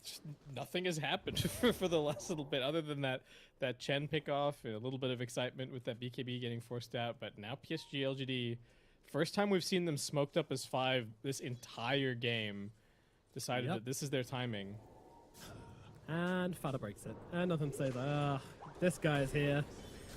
Just nothing has happened for the last little bit, other than that Chen pick-off, a little bit of excitement with that BKB getting forced out, but now PSG LGD, first time we've seen them smoked up as 5 this entire game, decided that this is their timing. And Fada breaks it. And nothing to say there. This guy's here.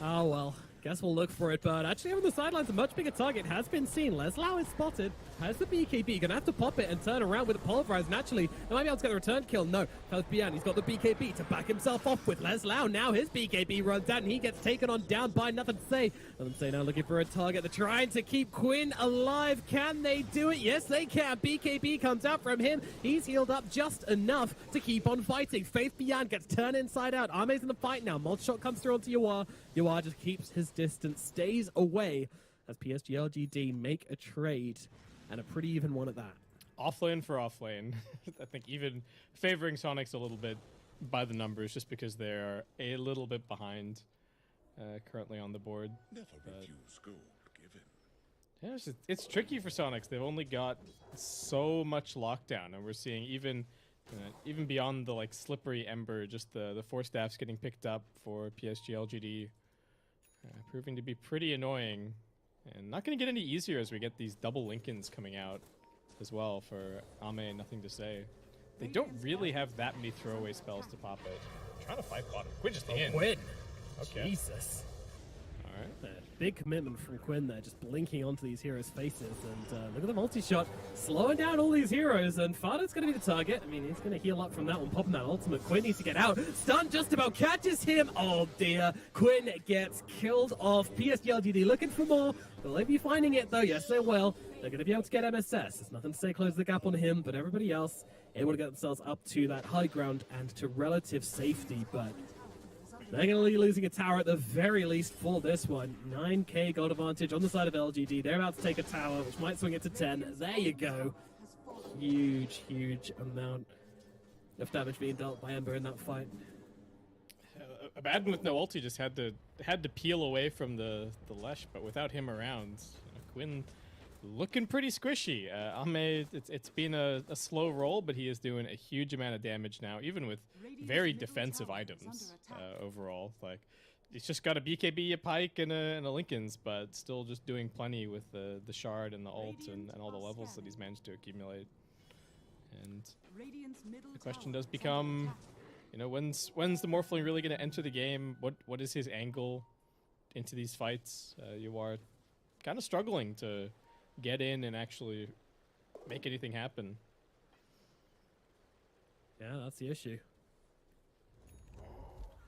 Oh well, guess we'll look for it, but actually on the sidelines a much bigger target has been seen. Leslau is spotted, has the BKB, gonna have to pop it and turn around with a pulverize. Naturally, they might be able to get the return kill. No, Faith Beyond, he's got the BKB to back himself off with Leslau. Now his BKB runs down and he gets taken on down by Nothing to Say. Nothing to Say now looking for a target. They're trying to keep Quinn alive. Can they do it? Yes, they can. BKB comes out from him. He's healed up just enough to keep on fighting. Faith Beyond gets turned inside out. Ame's in the fight now. Multi-shot comes through onto Yawar. Yawar just keeps his distance, stays away. as PSG LGD make a trade, and a pretty even one at that. Offlane for offlane. I think even favoring Sonics a little bit by the numbers, just because they're a little bit behind currently on the board. Never refuse gold given. Yeah, it's tricky for Sonics. They've only got so much lockdown, and we're seeing even beyond the like slippery ember, just the four staffs getting picked up for PSG LGD, proving to be pretty annoying, and not going to get any easier as we get these double Lincolns coming out as well for Ame. Nothing to say. They don't really have that many throwaway spells to pop it. Trying to fight bottom. Quinn just in. Quinn. Okay. Jesus. All right. Big commitment from Quinn there, just blinking onto these heroes' faces. And look at the multi-shot, slowing down all these heroes. And Fada's going to be the target. I mean, he's going to heal up from that one, popping that ultimate. Quinn needs to get out. Stun just about catches him. Oh, dear. Quinn gets killed off. PSG LGD looking for more. Will they be finding it, though? Yes, they will. They're going to be able to get MSS. There's nothing to say close the gap on him, but everybody else able to get themselves up to that high ground and to relative safety. But they're going to be losing a tower at the very least for this one. 9k gold advantage on the side of LGD. They're about to take a tower, which might swing it to 10. There you go. Huge, huge amount of damage being dealt by Ember in that fight. Abaddon with no ulti just had to peel away from the Lesh, but without him around, Quinn looking pretty squishy. Ame, it's been a slow roll, but he is doing a huge amount of damage now, even with very defensive items overall. Like, he's just got a BKB, a Pike, and a Lincoln's, but still just doing plenty with the Shard and the ult and all the levels that he's managed to accumulate. And the question does become, when's the Morphling really going to enter the game? What is his angle into these fights? You are kind of struggling to get in and actually make anything happen. Yeah, that's the issue.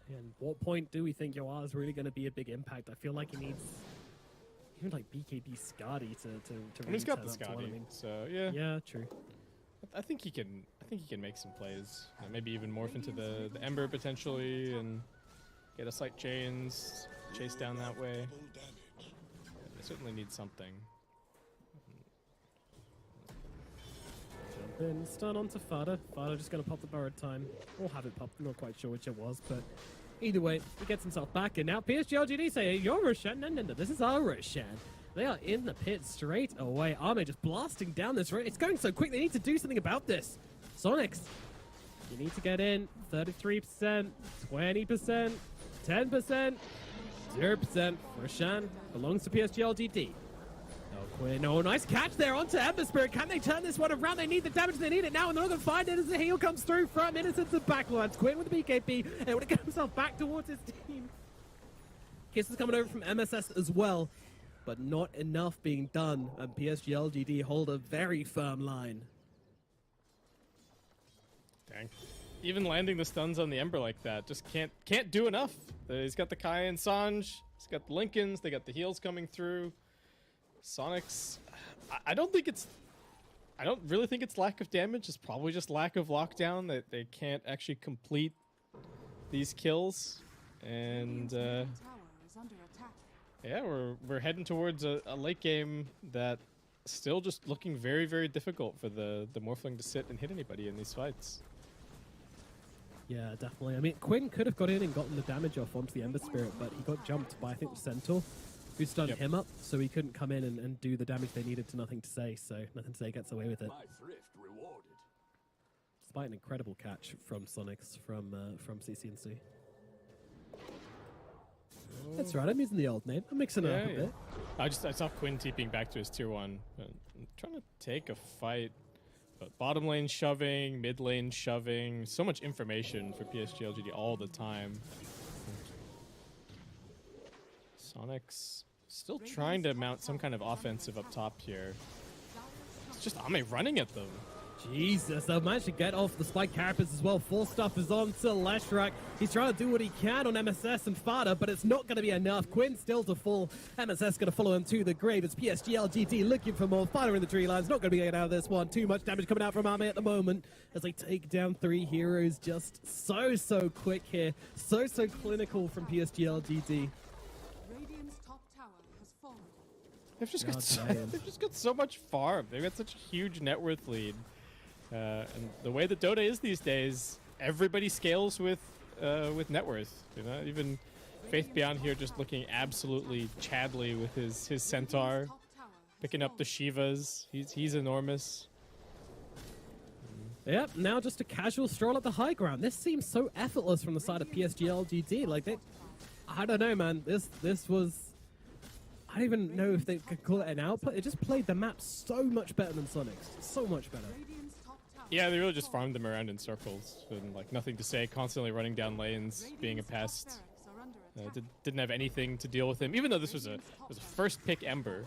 And what point do we think Yoa is really going to be a big impact? I feel like he needs even like BKB Skadi to really he's got the turn up to what I mean. Skadi, so yeah. Yeah, true. I think he can make some plays. Maybe even morph into the Ember potentially and get a sight chains, chase down that way. They certainly need something. Jump in, stun onto Fada. Fada just going to pop the borrowed time. Or have it pop, I'm not quite sure which it was, but either way, he gets himself back. And now PSG LGD say, hey, you're Roshan. No, this is our Roshan. They are in the pit straight away. Ame just blasting down this road. It's going so quick, they need to do something about this. Sonics, you need to get in. 33%, 20%, 10%, 0%. Roshan belongs to PSG LGD. Oh, Quinn. Oh, nice catch there onto Ember Spirit. Can they turn this one around? They need the damage. They need it now, and they're not going to find it as the heal comes through from Innocence and backlines. Quinn with the BKB, and when to get himself back towards his team. Kiss is coming over from MSS as well, but not enough being done, and PSG LGD hold a very firm line. Dang. Even landing the stuns on the Ember like that just can't do enough. He's got the Kai and Sanj. He's got the Lincolns. They got the heals coming through. Sonics, I don't really think it's lack of damage. It's probably just lack of lockdown that they can't actually complete these kills. And yeah, we're heading towards a late game that still just looking very, very difficult for the Morphling to sit and hit anybody in these fights. Yeah, definitely. I mean, Quinn could have got in and gotten the damage off onto the Ember Spirit, but he got jumped by, I think, the Centaur, who stunned him up, so he couldn't come in and do the damage they needed to Nothing to Say, so Nothing to Say gets away with it. My thrift rewarded. Despite an incredible catch from Sonics from CCNC. That's right, I'm using the old name. I'm mixing it up a bit. I saw Quinn TPing back to his tier 1. I'm trying to take a fight, but bottom lane shoving, mid lane shoving, so much information for PSG LGD all the time. Sonics still trying to mount some kind of offensive up top here. It's just Ame running at them. Jesus, they've managed to get off the spike carapace as well. Full stuff is on to Leshrak. He's trying to do what he can on MSS and Fada, but it's not going to be enough. Quinn still to full. MSS going to follow him to the grave. It's PSG LGD looking for more. Fada in the tree lines. Not going to be getting out of this one. Too much damage coming out from Ame at the moment as they take down 3 heroes. Just so quick here. So clinical from PSG LGD. Radiant's top tower has fallen. They've just got damn. they've just got so much farm. They've got such a huge net worth lead, and the way that Dota is these days, everybody scales with net worth. You know, even Faith Beyond here just looking absolutely Chadley with his centaur, Top tower is picking up the Shivas. He's enormous. Yep, now just a casual stroll at the high ground. This seems so effortless from the side of PSG LGD. Like, I don't know, man. This was... I don't even know if they could call it an output. It just played the map so much better than Sonic's. So much better. Radiant's top tower. Yeah, they really just farmed them around in circles and like nothing to say, constantly running down lanes, being a pest. Barracks are under attack. Didn't have anything to deal with him, even though this was a first pick Ember.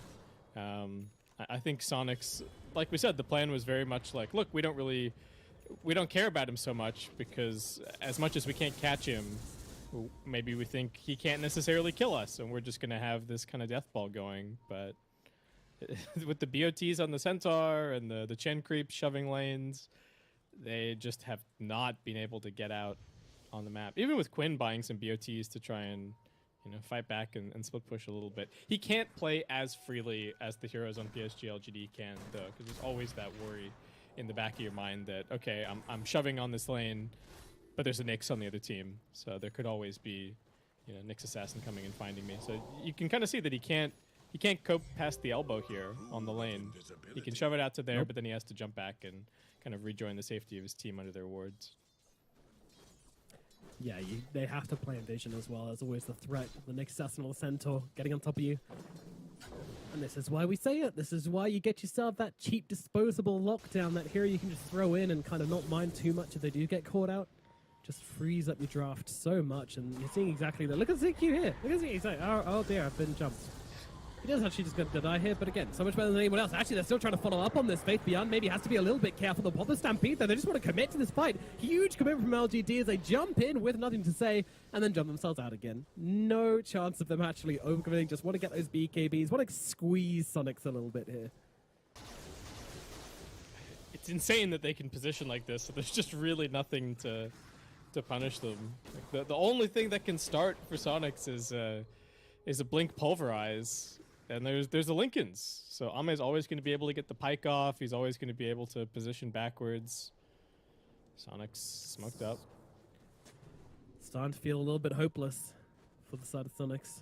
I think Sonic's, like we said, the plan was very much like, look, we don't care about him so much because as much as we can't catch him, maybe we think he can't necessarily kill us, and we're just gonna have this kind of death ball going. But with the BOTs on the Centaur and the Chen creep shoving lanes, they just have not been able to get out on the map. Even with Quinn buying some BOTs to try and fight back and split push a little bit. He can't play as freely as the heroes on PSG LGD can, though, because there's always that worry in the back of your mind that, okay, I'm shoving on this lane, but there's a Nyx on the other team, so there could always be, Nyx assassin coming and finding me. So you can kind of see that he can't cope past the elbow here on the lane. He can shove it out to there, but then he has to jump back and kind of rejoin the safety of his team under their wards. Yeah, they have to play in vision as well. There's always the threat, the Nyx assassin or the Centaur getting on top of you. And this is why we say it. This is why you get yourself that cheap disposable lockdown, that hero you can just throw in and kind of not mind too much if they do get caught out. Just frees up your draft so much, and you're seeing exactly that. Look at CQ here. Look at CQ. He's like, oh dear, I've been jumped. He does actually just going to die here, but again, so much better than anyone else. Actually, they're still trying to follow up on this. Faith Beyond maybe has to be a little bit careful. They'll pop the Stampede, though. They just want to commit to this fight. Huge commitment from LGD as they jump in with nothing to say and then jump themselves out again. No chance of them actually overcommitting. Just want to get those BKBs. Want to squeeze Sonics a little bit here. It's insane that they can position like this, so there's just really nothing to punish them. Like the only thing that can start for Sonics is a Blink Pulverize. And there's the Lincolns. So Ame's always going to be able to get the pike off. He's always going to be able to position backwards. Sonic's smoked up. Starting to feel a little bit hopeless for the side of Sonics.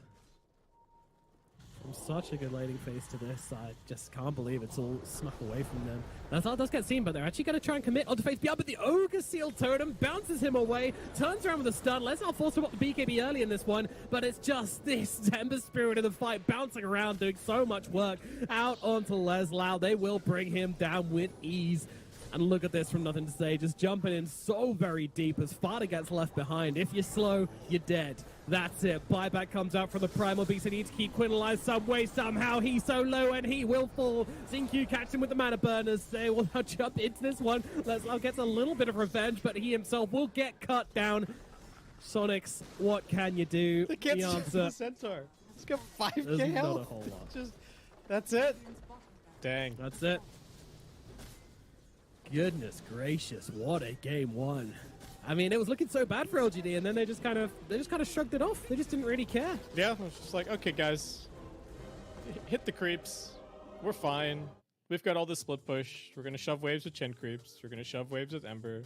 From such a good laning phase to this, I just can't believe it's all snuck away from them. That's how it does get seen, but they're actually going to try and commit onto Faith Beyond, but the Ogre Seal Totem bounces him away, turns around with a stun. Let's not force him up the BKB early in this one, but it's just this Ember Spirit in the fight, bouncing around, doing so much work out onto Leslau. They will bring him down with ease. And look at this from Nothing to Say, just jumping in so very deep as Fada gets left behind. If you're slow, you're dead. That's it. Buyback comes out from the Primal Beast. They need to keep Quinn alive some way, somehow. He's so low and he will fall. Xingqiu catches him with the Mana Burners. They will now jump into this one. Leslau gets a little bit of revenge, but he himself will get cut down. Sonics, what can you do? They can't the stop answer, the Centaur. He's got 5k there's not a health. whole lot. That's it. Dang. That's it. Goodness gracious, what a game one. I mean, it was looking so bad for LGD, and then they just kind of shrugged it off. They just didn't really care. Yeah, it was just like, okay, guys, hit the creeps. We're fine. We've got all this split push. We're going to shove waves with Chen creeps. We're going to shove waves with Ember.